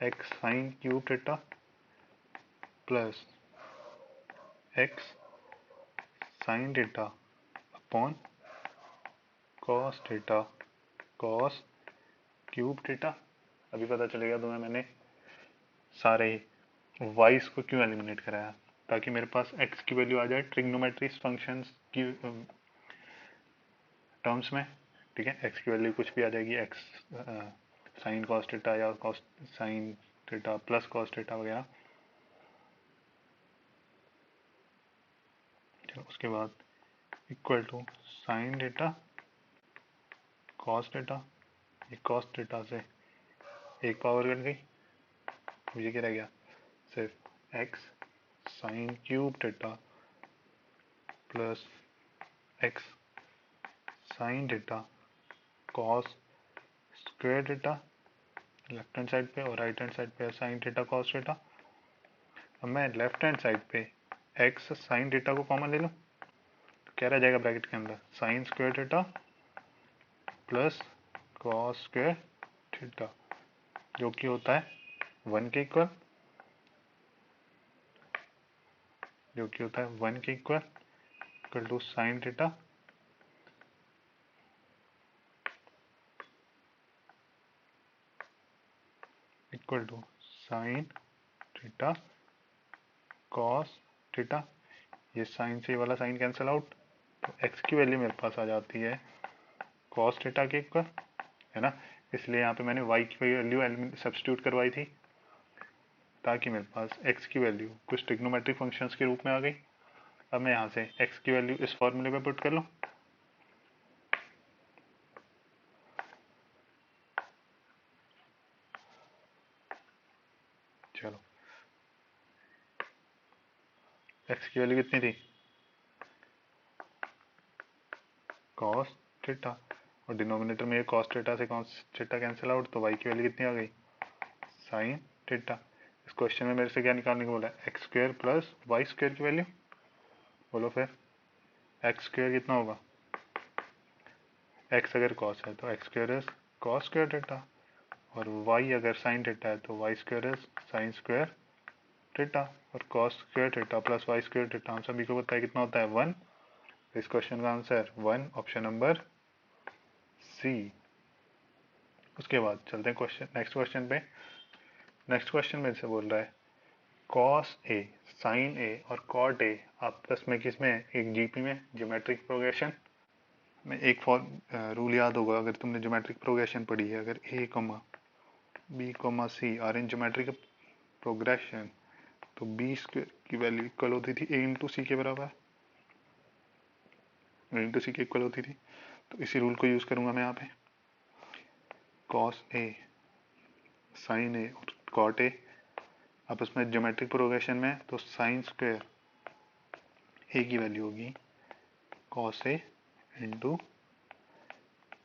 x sign cube theta plus x sine theta upon cos theta cos cube theta. अभी पता चलेगा तुम्हें मैंने सारे वाइस को क्यों एलिमिनेट कराया, ताकि मेरे पास x की वैल्यू आ जाए ट्रिग्नोमेट्री फंक्शंस की टर्म्स में, ठीक है। x की वैल्यू कुछ भी आ जाएगी, x साइन कॉस थीटा या cos sine theta plus cos theta वगैरह। चलो उसके बाद equal to sine theta cos theta, ये कॉस थीटा से एक पावर कट गई, मुझे क्या रह गया सिर्फ x sign cube theta plus x sign theta cos square theta left hand side पे, और राइट हैंड साइड पे साइन थीटा कॉस थीटा। अब मैं लेफ्ट हैंड साइड पे x साइन थीटा को कॉमन ले लूँ तो क्या रह जाएगा ब्रैकेट के अंदर sign square theta plus cos square theta, जो कि होता है 1 के इक्वल, जो कि होता है 1 के equal to sine theta equal to sine theta cos theta. ये साइन से ये वाला साइन कैंसिल आउट, तो एक्स की वैल्यू मेरे पास आ जाती है कॉस थीटा के इक्वल, है ना। इसलिए यहाँ पे मैंने वाई की वैल्यू सब्स्टिट्यूट करवाई थी ताकि मेरे पास एक्स की वैल्यू कुछ ट्रिग्नोमेट्रिक फंक्शंस के रूप में आ गई। अब मैं यहाँ से एक्स की वैल्यू इस फॉर्मूले पे पुट कर लूँ। चलो, एक्स की वैल्यू कितनी थी, कॉस थीटा, और डिनोमिनेटर में ये कॉस थीटा से कॉस थीटा कैंसिल आउट, तो वाई की वैल्यू कितनी आ गई, साइन थीटा। इस क्वेश्चन में मेरे से क्या निकालने को बोला है, x square plus Y square की वैल्यू। बोलो फिर, एक्स स्क्वायर कितना होगा, एक्स अगर कॉस है तो X square is cos square theta, और वाई अगर साइन थीटा है तो Y square is sine square theta, और cos square theta plus Y square theta हम सभी को पता है कितना होता है 1। इस क्वेश्चन का आंसर 1, ऑप्शन नंबर सी। उसके बाद चलते हैं क्वेश्चन नेक्स्ट क्वेश्चन पे। नेक्स्ट क्वेश्चन मेरे से बोल रहा है कॉस ए, साइन ए और कॉट ए आपस में किसमें है, एक जीपी में, ज्योमेट्रिक प्रोग्रेशन में। एक रूल याद होगा अगर तुमने ज्योमेट्रिक प्रोग्रेशन पढ़ी है, अगर A comma B comma C are in geometric progression, तो बी स्क्वायर की वैल्यू इक्वल होती थी ए इंटू सी के बराबर, ए इंटू सी के इक्वल होती थी। तो इसी रूल को यूज करूंगा मैं यहाँ पे, कॉस ए, साइन ए और कॉट ए आपस में ज्योमेट्रिक प्रोग्रेशन में, तो साइन स्क्वायर ए की वैल्यू होगी cos A into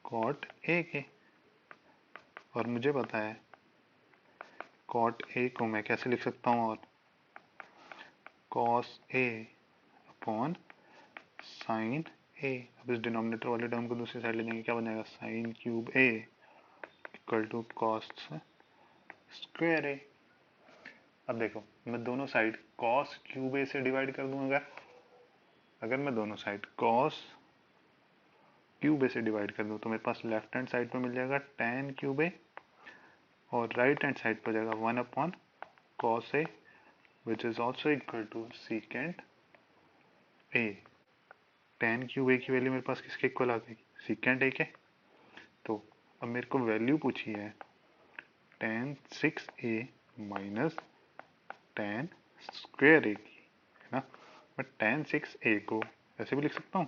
cot A के, और मुझे पता है कॉट ए को मैं कैसे लिख सकता हूँ, और कॉस ए अपॉन साइन ए। अब इस डिनोमिनेटर वाले टर्म को दूसरी साइड ले जाएंगे, क्या बन जाएगा, sine cube A equal to cos square A. अब देखो, मैं दोनों साइड कॉस क्यूब ए से डिवाइड कर दूं, अगर मैं दोनों साइड कॉस क्यूब ए से डिवाइड कर दूं, तो मेरे पास लेफ्ट हैंड साइड पे मिल जाएगा टेन क्यूब ए, और राइट हैंड साइड पर जाएगा 1 upon cos A which is also equal to secant A. Tan cube A की वैल्यू मेरे पास किसके इक्वल आ गई, सीकेंट ए के। तो अब मेरे को वैल्यू पूछी है tan 6a minus tan square A की, है ना। मैं टेन 6a को ऐसे भी लिख सकता हूँ,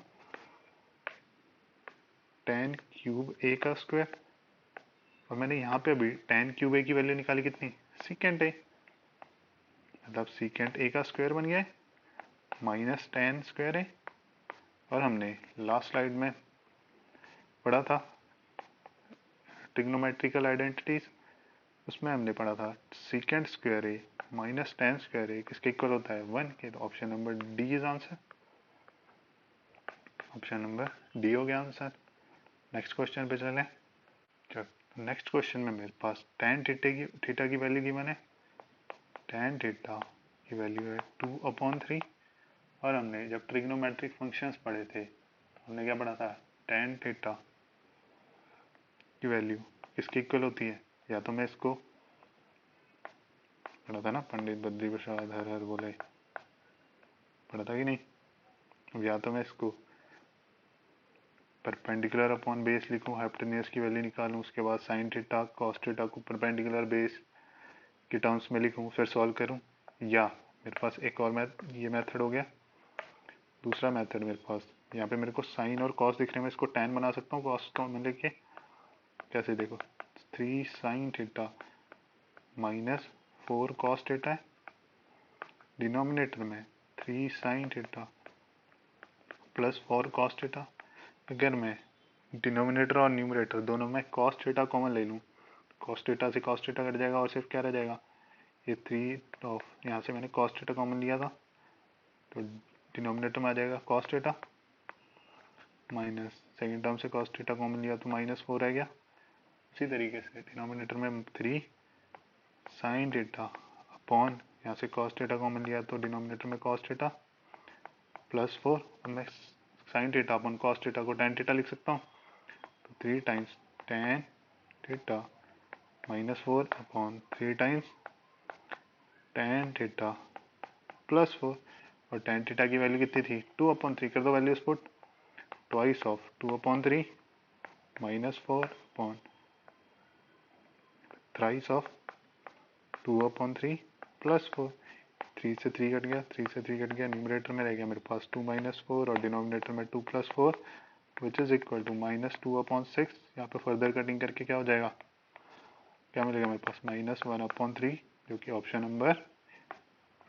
टेन क्यूब ए का स्क्वायर, और मैंने यहाँ पे अभी टेन क्यूब ए की वैल्यू निकाली कितनी, सीकेंट ए, मतलब सीकेंट ए का स्क्वायर बन गया है माइनस टेन स्क्वायर ए। और हमने लास्ट स्लाइड में पढ़ा था ट्रिग्नोमेट्रिकल आइडेंटिटीज, उसमें हमने पढ़ा था सीकेंट स्क्वायर ए माइनस टेन स्क्वायर ए किसके इक्वल होता है 1 के। तो option number D is answer, option number D हो गया आंसर। नेक्स्ट क्वेश्चन पे चलें। चल नेक्स्ट क्वेश्चन में मेरे पास टेन थीटा की वैल्यू गिवन है, टेन थीटा की वैल्यू है 2/3, और हमने जब ट्रिग्नोमेट्रिक फंक्शंस पढ़े थे हमने क्या पढ़ा था, टेन थीटा की वैल्यू किसके इक्वल होती है, या तो मैं इसको पढ़ा था ना, पंडित बद्री प्रसाद हर हर बोले, पढ़ा था कि नहीं। अब या तो मैं इसको परपेंडिकुलर अपॉन बेस लिखूं, हाइपोटेन्यूज की वैल्यू निकालूं, उसके बाद साइन थीटा कॉस थीटा को परपेंडिकुलर बेस की टर्म्स में लिखूं, फिर सॉल्व करूं, या मेरे पास एक और ये मेथड हो गया। दूसरा मेथड मेरे पास, यहाँ पे मेरे को साइन और कॉस दिख रहे हैं, मैं इसको टेन बना सकता हूँ कॉस को मैं लेके, कैसे देखो, 3 sine theta minus 4 cos theta है, डिनोमिनेटर में 3 sign theta plus 4 cos theta. अगर मैं डिनोमिनेटर और न्यूमरेटर दोनों में कॉस थीटा कॉमन ले लूँ, कॉस थीटा से कॉस थीटा कट जाएगा और सिर्फ क्या रह जाएगा, ये 3 ऑफ, यहाँ से मैंने कॉस थीटा कॉमन लिया था तो डिनोमिनेटर में आ जाएगा cos theta, minus second term से कॉस थीटा कॉमन लिया तो -4 रह गया। उसी तरीके से डिनोमिनेटर में 3 साइन थीटा अपॉन, यहाँ से कॉस थीटा कॉमन लिया तो डिनोमिनेटर में कॉस थीटा +4, अब मैं sine theta upon cos theta को टेन थीटा लिख सकता हूँ, तो 3 times tan theta -4 upon 3 times tan theta +4, और tan थीटा की वैल्यू कितनी थी 2/3 कर दो values put twice of 2/3 -4 upon thrice of 2/3 +4 3 से 3 कट गया 3 से 3 कट गया न्यूमरेटर में रह गया मेरे पास 2 - 4 और डिनोमिनेटर में 2 + 4 विच इज इक्वल टू -2/6 यहाँ पे फर्दर कटिंग करके क्या हो जाएगा क्या मिलेगा मेरे पास -1/3 जो कि ऑप्शन नंबर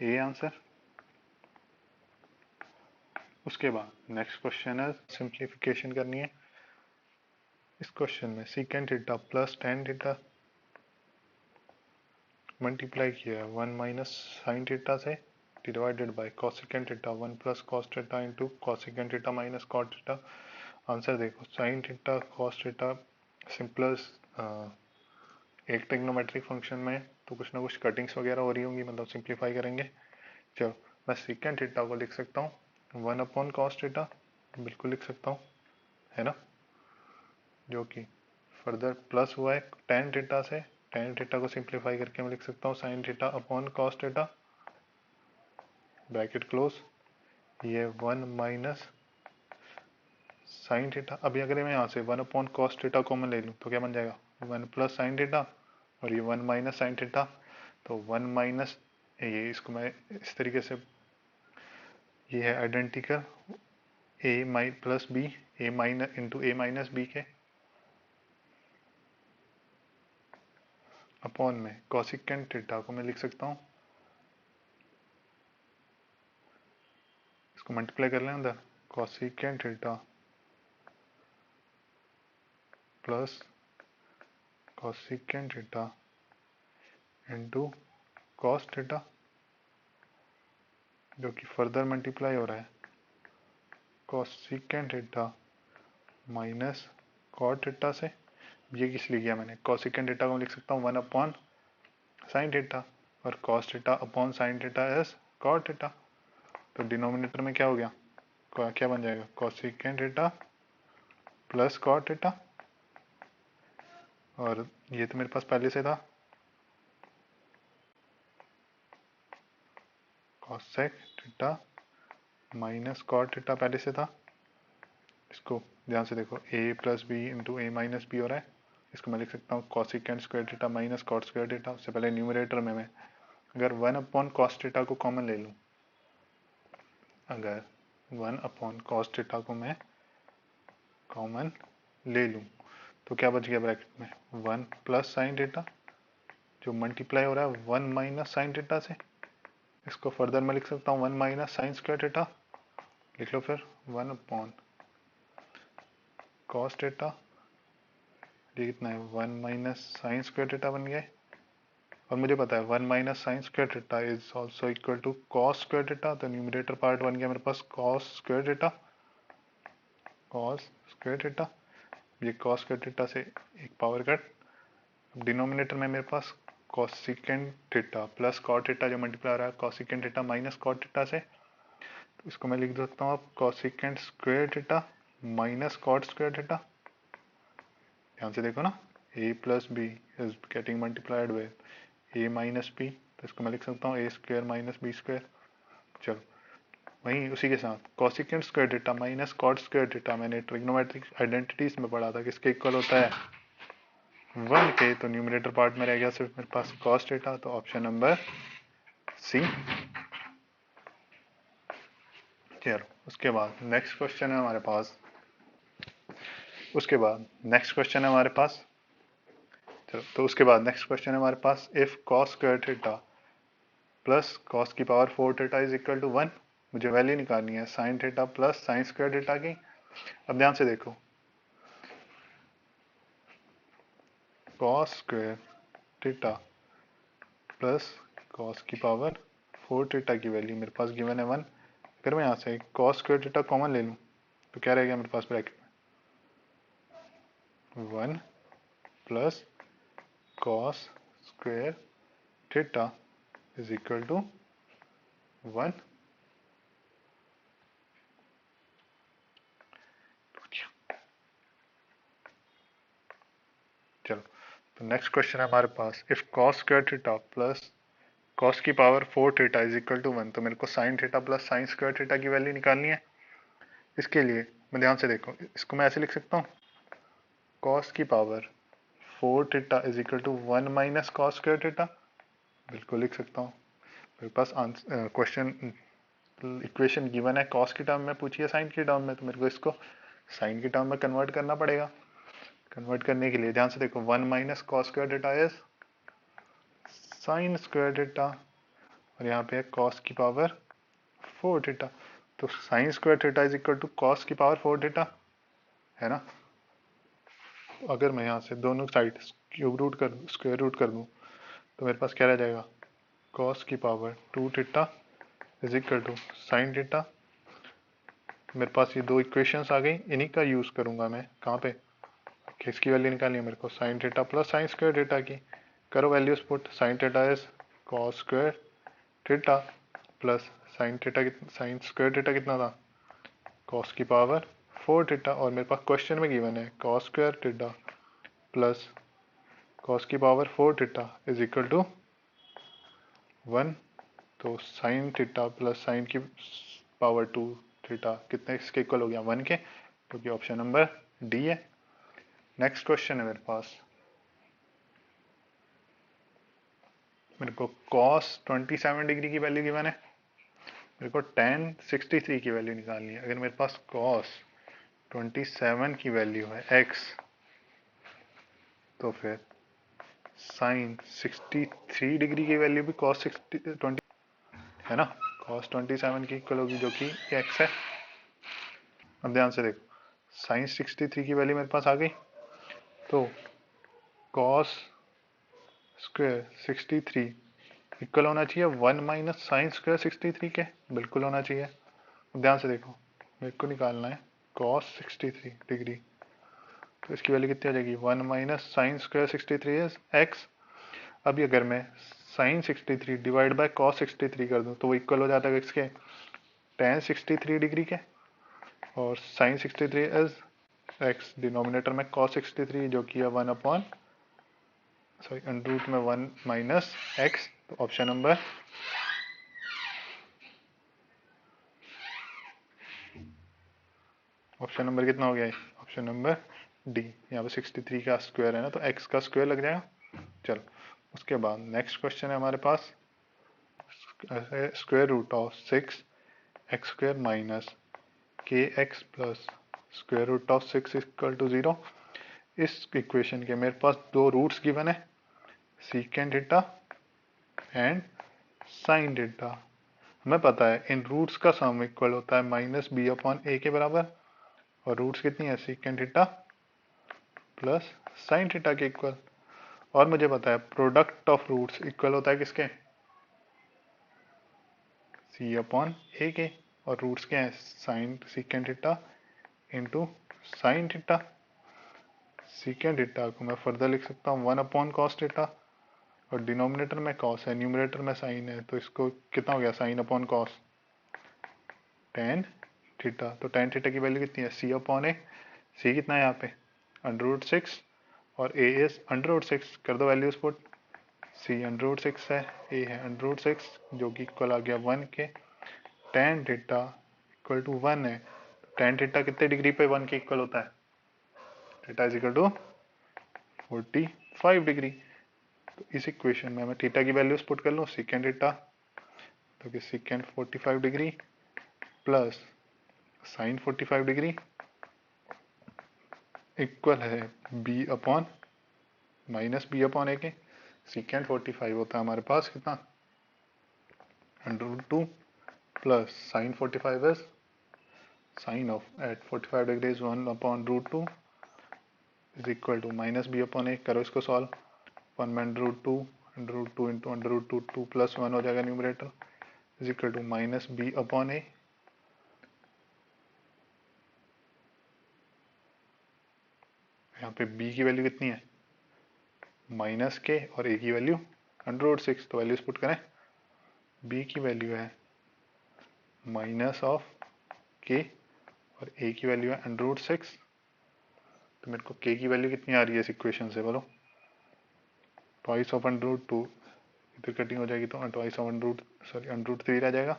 ए आंसर। उसके बाद नेक्स्ट क्वेश्चन है सिंप्लीफिकेशन करनी है। इस क्वेश्चन में secant theta plus tan theta multiply किया है 1 - sin थीटा से divided by cosecant theta 1 + cos theta into cosecant theta minus cot theta. Answer देखो sin theta cos theta simplest एक ट्रिग्नोमेट्रिक फंक्शन में तो कुछ ना कुछ कटिंग्स वगैरह हो रही होंगी मतलब सिंप्लीफाई करेंगे। चलो मैं सीकेंट थीटा को लिख सकता हूँ 1/cos थीटा बिल्कुल लिख सकता हूँ है ना, जो कि फर्दर प्लस हुआ है tan थीटा से tan थीटा को सिंप्लीफाई करके मैं लिख सकता हूँ sin theta upon cos theta bracket close ये 1 - sin थीटा। अभी अगर मैं यहाँ से 1/cos थीटा कॉमन ले लूँ तो क्या बन जाएगा 1 + sin थीटा और ये 1 - sin थीटा तो 1 ये इसको मैं इस तरीके से ये है identical a + b a into a - b के अपॉन में cosecant थीटा को मैं लिख सकता हूँ इसको मल्टीप्लाई कर लें अंदर cosecant theta plus cosecant theta into cos theta जो कि फर्दर मल्टीप्लाई हो रहा है cosecant theta minus cot theta से। ये किस लिए किया मैंने cosecant थीटा को लिख सकता हूँ 1/sin थीटा और cos theta upon sin theta is cot theta. तो डिनोमिनेटर में क्या हो गया क्या बन जाएगा cosecant theta plus cot theta और ये तो मेरे पास पहले से था cosec theta minus cot theta पहले से था। इसको ध्यान से देखो a + b into a - b हो रहा है इसको मैं लिख सकता हूँ cosecant square theta minus cot square theta. उससे पहले न्यूमरेटर में मैं अगर 1/cos थीटा को कॉमन ले लूँ अगर 1/cos थीटा को मैं कॉमन ले लूँ तो क्या बच गया ब्रैकेट में 1 + sin थीटा जो मल्टीप्लाई हो रहा है 1 - sin थीटा से। इसको फर्दर मैं लिख सकता हूँ 1 - sin स्क्वायर थीटा लिख लो फिर 1/cos थीटा ये कितना है 1 - sin स्क्वायर थीटा बन गया है और मुझे पता है 1 - sin square theta is also equal to cos square theta. तो न्यूमरेटर पार्ट बन गया मेरे पास cos स्क्वायर थीटा ये cos स्क्वायर थीटा से एक पावर कट। डिनोमिनेटर में मेरे पास cosecant theta plus cot theta जो मल्टीप्लाई हो रहा है cosecant theta minus cot theta से। तो इसको मैं लिख सकता हूँ अब cosecant square theta minus cot square theta. ध्यान से देखो ना a + b is getting multiplied with a - b तो इसको मैं लिख सकता हूँ a² - b²। चलो वहीं उसी के साथ cosecant square theta minus cot square theta मैंने ट्रिग्नोमेट्रिक आइडेंटिटीज में पढ़ा था किसके इक्वल होता है 1 के। तो न्यूमरेटर पार्ट में रह गया सिर्फ मेरे पास cos थीटा तो ऑप्शन नंबर सी। चलो उसके बाद नेक्स्ट क्वेश्चन है हमारे पास चलो तो उसके बाद नेक्स्ट क्वेश्चन है हमारे पास if cos square theta plus cos की power 4 theta is equal to 1 मुझे वैल्यू निकालनी है sin theta plus sin square theta की। अब ध्यान से देखो cos square theta plus cos की पावर 4 थीटा की वैल्यू मेरे पास गिवन है 1। अगर मैं यहाँ से cos स्क्वायर थीटा कॉमन ले लूँ तो क्या रहेगा मेरे पास ब्रैकेट में 1 plus cos square theta is equal to 1। चलो तो नेक्स्ट क्वेश्चन है हमारे पास if cos square theta plus cos की power 4 theta is equal to 1, तो मेरे को sine theta plus sine square theta की वैल्यू निकालनी है। इसके लिए मैं ध्यान से देखो, इसको मैं ऐसे लिख सकता हूँ, कॉस की power 4 theta is equal to 1 minus cos square theta, बिल्कुल लिख सकता हूँ। मेरे पास क्वेश्चन इक्वेशन गिवन है कॉस की टर्म में, पूछी है साइन की टर्म में, तो मेरे को इसको साइन की टर्म में कन्वर्ट करना पड़ेगा। कन्वर्ट करने के लिए ध्यान से देखो, 1 minus cos square theta is sine square theta, और यहाँ पे है कॉस की पावर 4 थीटा, तो sine square theta is equal to cos की पावर 4 थीटा, है ना। अगर मैं यहाँ से दोनों साइड क्यूब रूट कर स्क्वायर रूट कर दूँ तो मेरे पास क्या रह जाएगा, कॉस की power 2 theta is equal to sine theta. मेरे पास ये दो इक्वेशंस आ गई, इन्हीं का यूज़ करूँगा मैं कहाँ पे, किसकी वैल्यू निकालनी है मेरे को, sine theta plus sine square theta की। करो values put, sine theta is cos square theta plus sine theta, sine square theta कितना था, कॉस की पावर 4 थीटा, और मेरे पास क्वेश्चन में गिवन है cos square theta plus cos की power 4 theta is equal to 1, तो साइन थीटा प्लस साइन की पावर 2 थीटा कितने इसके इक्वल हो गया, 1 के, क्योंकि ऑप्शन नंबर डी है। नेक्स्ट क्वेश्चन है मेरे पास, मेरे को cos 27 डिग्री की वैल्यू गिवन है, मेरे को tan 63 की वैल्यू निकालनी है। अगर मेरे पास cos 27 की वैल्यू है x, तो फिर sin 63 डिग्री की वैल्यू भी cos 20 है ना, cos 27 की इक्वल होगी, जो कि x है। अब ध्यान से देखो, sin 63 की वैल्यू मेरे पास आ गई, तो cos स्क्वायर 63 इक्वल होना चाहिए 1 माइनस साइन स्क्वायर 63 के, बिल्कुल होना चाहिए। अब ध्यान से देखो, मेरे को निकालना है cos 63 डिग्री, तो इसकी वैल्यू कितनी आ जाएगी, 1 minus sine square 63 is x। अभी अगर मैं साइन 63 डिवाइड बाय cos 63 कर दूं तो वो इक्वल हो जाता है इसके tan 63 डिग्री के, और साइन 63 इज x, डिनोमिनेटर में cos 63 जो कि है 1 अपॉन सॉरी अंडर रूट में 1 माइनस x, तो ऑप्शन नंबर कितना हो गया है, ऑप्शन नंबर डी। यहाँ पे 63 का स्क्वायर है ना, तो x का स्क्वायर लग जाएगा। चलो उसके बाद नेक्स्ट क्वेश्चन है हमारे पास, square root of 6 X square minus K X plus square root of 6 equal to 0। इस इक्वेशन के मेरे पास दो रूट्स गिवन है, secant theta and sine theta. हमें पता है इन रूट्स का सम इक्वल होता है माइनस बी अपॉन ए के बराबर, और रूट्स कितनी है, secant theta plus sine theta के इक्वल, और मुझे पता है प्रोडक्ट ऑफ रूट्स इक्वल होता है किसके, सी अपॉन ए के, और रूट्स क्या है, sine secant theta into sine theta. Secant theta को मैं फर्दर लिख सकता हूँ 1 अपॉन कॉस थीटा, और डिनोमिनेटर में कॉस है, न्यूमरेटर में साइन है, तो इसको कितना हो गया, sine upon cos tan theta. तो टेन थीटा की वैल्यू कितनी है, सी अपॉन ए, सी कितना है यहाँ पे अंडर रूट 6, और ए इज अंडर रूट 6, कर दो वैल्यूज पुट, सी अंडर रूट 6 है, ए है अंडर रूट 6, जो कि इक्वल आ गया 1 के, टेन थीटा इक्वल टू 1 है, टेन थीटा कितने डिग्री पे 1 के इक्वल होता है, theta is equal to 45 degree. तो इस इक्वेशन में मैं थीटा की वैल्यूज पुट कर लूँ, सेकेंड थीटा, तो कि second 45 degree plus sine 45 degree equal है B upon minus B upon A के, सेकेंड 45 होता है हमारे पास कितना, under root 2 plus sine 45 is sine of at 45 degree is 1 upon root 2 is equal to minus B upon A. करो इसको solve, 1 में under root two into under root two, 2 plus 1 हो जाएगा numerator, is equal to minus B upon A. यहाँ पे b की value कितनी है, माइनस के, और a की वैल्यू अंडर रूट 6, तो वैल्यूज पुट करें, b की वैल्यू है माइनस ऑफ k, और a की वैल्यू है अंडर रूट 6, तो मेरे को k की वैल्यू कितनी आ रही है इस इक्वेशन से बोलो, ट्वाइस ऑफ अंडर रूट 2 इधर कटिंग हो जाएगी तो ट्वाइस ऑफ √3 रह जाएगा,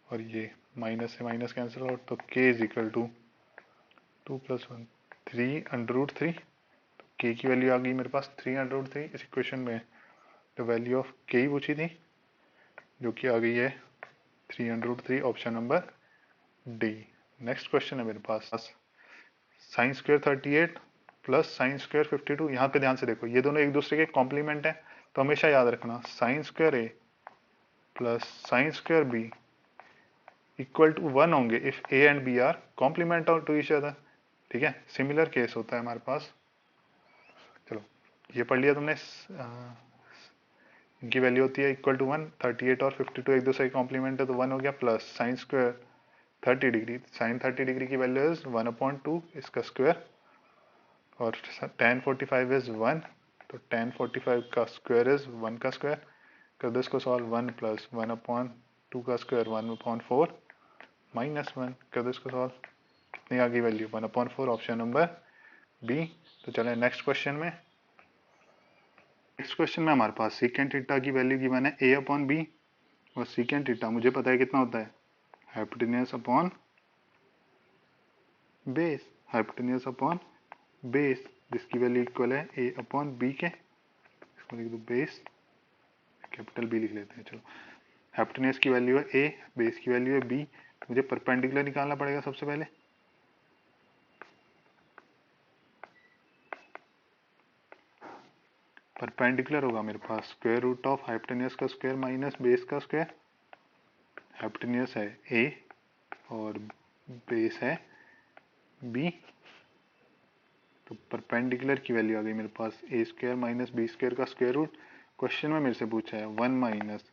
और ये माइनस से माइनस कैंसिल आउट, तो k is equal to 2 + 1 3√3। k की वैल्यू आ गई मेरे पास 3√3। इस इक्वेशन में द वैल्यू ऑफ k ही पूछी थी, जो कि आ गई है 3√3, option number D. Next question है मेरे पास sine square 38 plus sine square 52। यहाँ पे ध्यान से देखो, ये दोनों एक दूसरे के कॉम्प्लीमेंट है, तो हमेशा याद रखना sine square A plus sine square B equal to 1 होंगे if A and B are complement to each other. ठीक है, सिमिलर केस होता है हमारे पास। चलो ये पढ़ लिया तुमने। इनकी वैल्यू होती है इक्वल टू 1, 38 और 52 एक दूसरे के कॉम्प्लीमेंट है, तो 1 हो गया, plus sine square 30 degree, sine 30 degree की वैल्यू इज 1/2 इसका स्क्वायर, और tan 45 इज 1, तो tan 45 का स्क्वायर इज 1 का स्क्वायर। कर दो इसको सॉल्व, 1 + 1/2 का स्क्वायर 1/4 माइनस 1। कर दो इसको सॉल्व, कितनी आ गई वैल्यू 1/4, ऑप्शन नंबर बी। तो चले नेक्स्ट क्वेश्चन में। नेक्स्ट क्वेश्चन में हमारे पास सीकेंट थीटा की वैल्यू गिवन है a/b, और सीकेंट थीटा मुझे पता है कितना होता है, hypotenuse upon base, hypotenuse upon base, जिसकी वैल्यू इक्वल है a/b के। इसको लिख दो बेस, कैपिटल B लिख लेते हैं। चलो, हाइपोटेन्यूज की वैल्यू है a, बेस की वैल्यू है b, मुझे परपेंडिकुलर निकालना पड़ेगा सबसे पहले। परपेंडिकुलर होगा मेरे पास स्क्वायर रूट ऑफ हाइपोटेन्यूज का स्क्वायर माइनस बेस का स्क्वायर। हाइपोटेन्यूज है a और बेस है b, तो परपेंडिकुलर की वैल्यू आ गई मेरे पास a² माइनस b² का स्क्वायर रूट। क्वेश्चन में मेरे से पूछा है 1 minus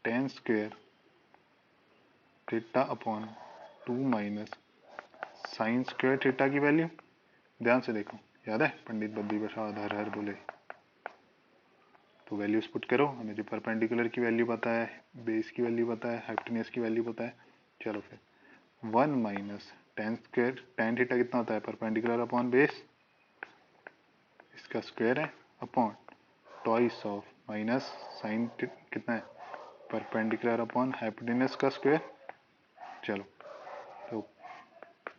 tan square theta upon 2 minus sign square theta की वैल्यू। ध्यान से देखो, याद है पंडित बद्री प्रसाद हर हर बोले, तो वैल्यूज पुट करो। हमें जो परपेंडिकुलर की वैल्यू पता है, बेस की वैल्यू पता है, हाइपोटेन्यूज की वैल्यू पता है। चलो फिर 1 minus tan square, tan theta कितना होता है परपेंडिकुलर अपॉन बेस, इसका स्क्वायर है, upon twice of minus sine कितना है परपेंडिकुलर अपॉन हाइपोटेन्यूज का स्क्वायर। चलो तो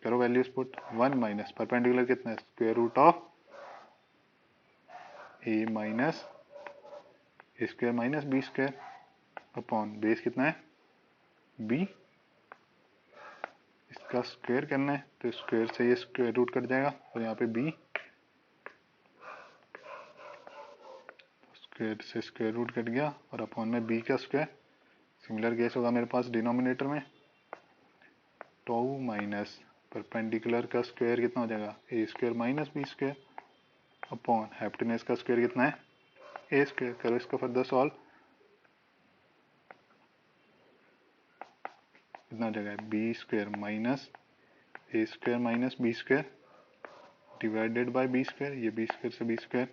करो वैल्यूज पुट, 1 माइनस परपेंडिकुलर कितना है square root of A minus A square minus B square, upon base कितना है बी, इसका स्क्वायर करना है, तो स्क्वायर से ये स्क्वायर रूट कट जाएगा, और यहाँ पे बी स्क्वायर से स्क्वायर रूट कट गया, और अपॉन में बी का स्क्वायर। सिमिलर केस होगा मेरे पास डिनोमिनेटर में, 2 माइनस परपेंडिकुलर का स्क्वायर कितना हो जाएगा a² minus b² upon hypotenuse का स्क्वायर कितना है a²। करो इसको फर्दर सॉल्व, कितना हो जाएगा b² minus a² minus b² divided by b², ये b² से b²,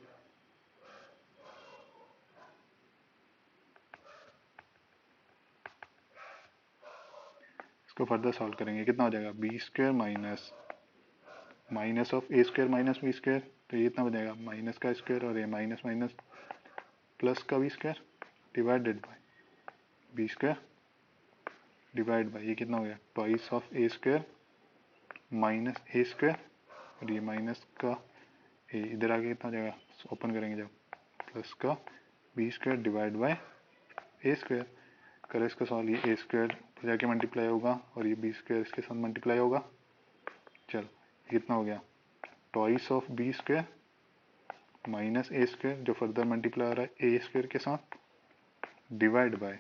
इसको फर्दर सॉल्व करेंगे, कितना हो जाएगा b² minus minus of a² minus b², तो ये इतना हो जाएगा माइनस का स्क्वायर, और ये माइनस माइनस प्लस का b² divided by b² divide by, ये कितना हो गया twice of a² minus a², और ये माइनस का ए इधर आगे कितना हो जाएगा, ओपन करेंगे जब, प्लस का b² डिवाइड बाय a²। करो इसका सॉल्व, ये a² ऊपर जाके मल्टीप्लाई होगा, और ये b² इसके साथ मल्टीप्लाई होगा। चलो ये कितना हो गया twice of b² minus a² जो फर्दर मल्टीप्लाई हो रहा है a² के साथ, डिवाइड बाय,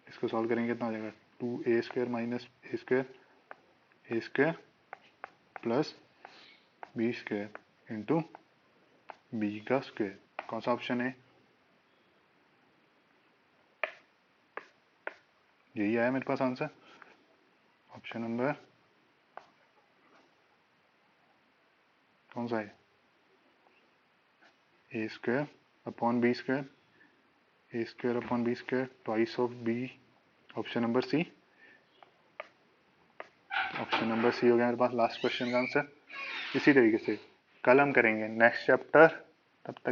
इसको सॉल्व करेंगे कितना हो जाएगा 2a² minus a² plus b² into b का स्क्वायर। कौन सा ऑप्शन है, यही आया मेरे पास आंसर, ऑप्शन नंबर कौन सा है a² upon b², a² upon b² twice of b, option number C. Option number C हो गया मेरे पास लास्ट क्वेश्चन का आंसर। इसी तरीके से कल हम करेंगे नेक्स्ट चैप्टर, तब तक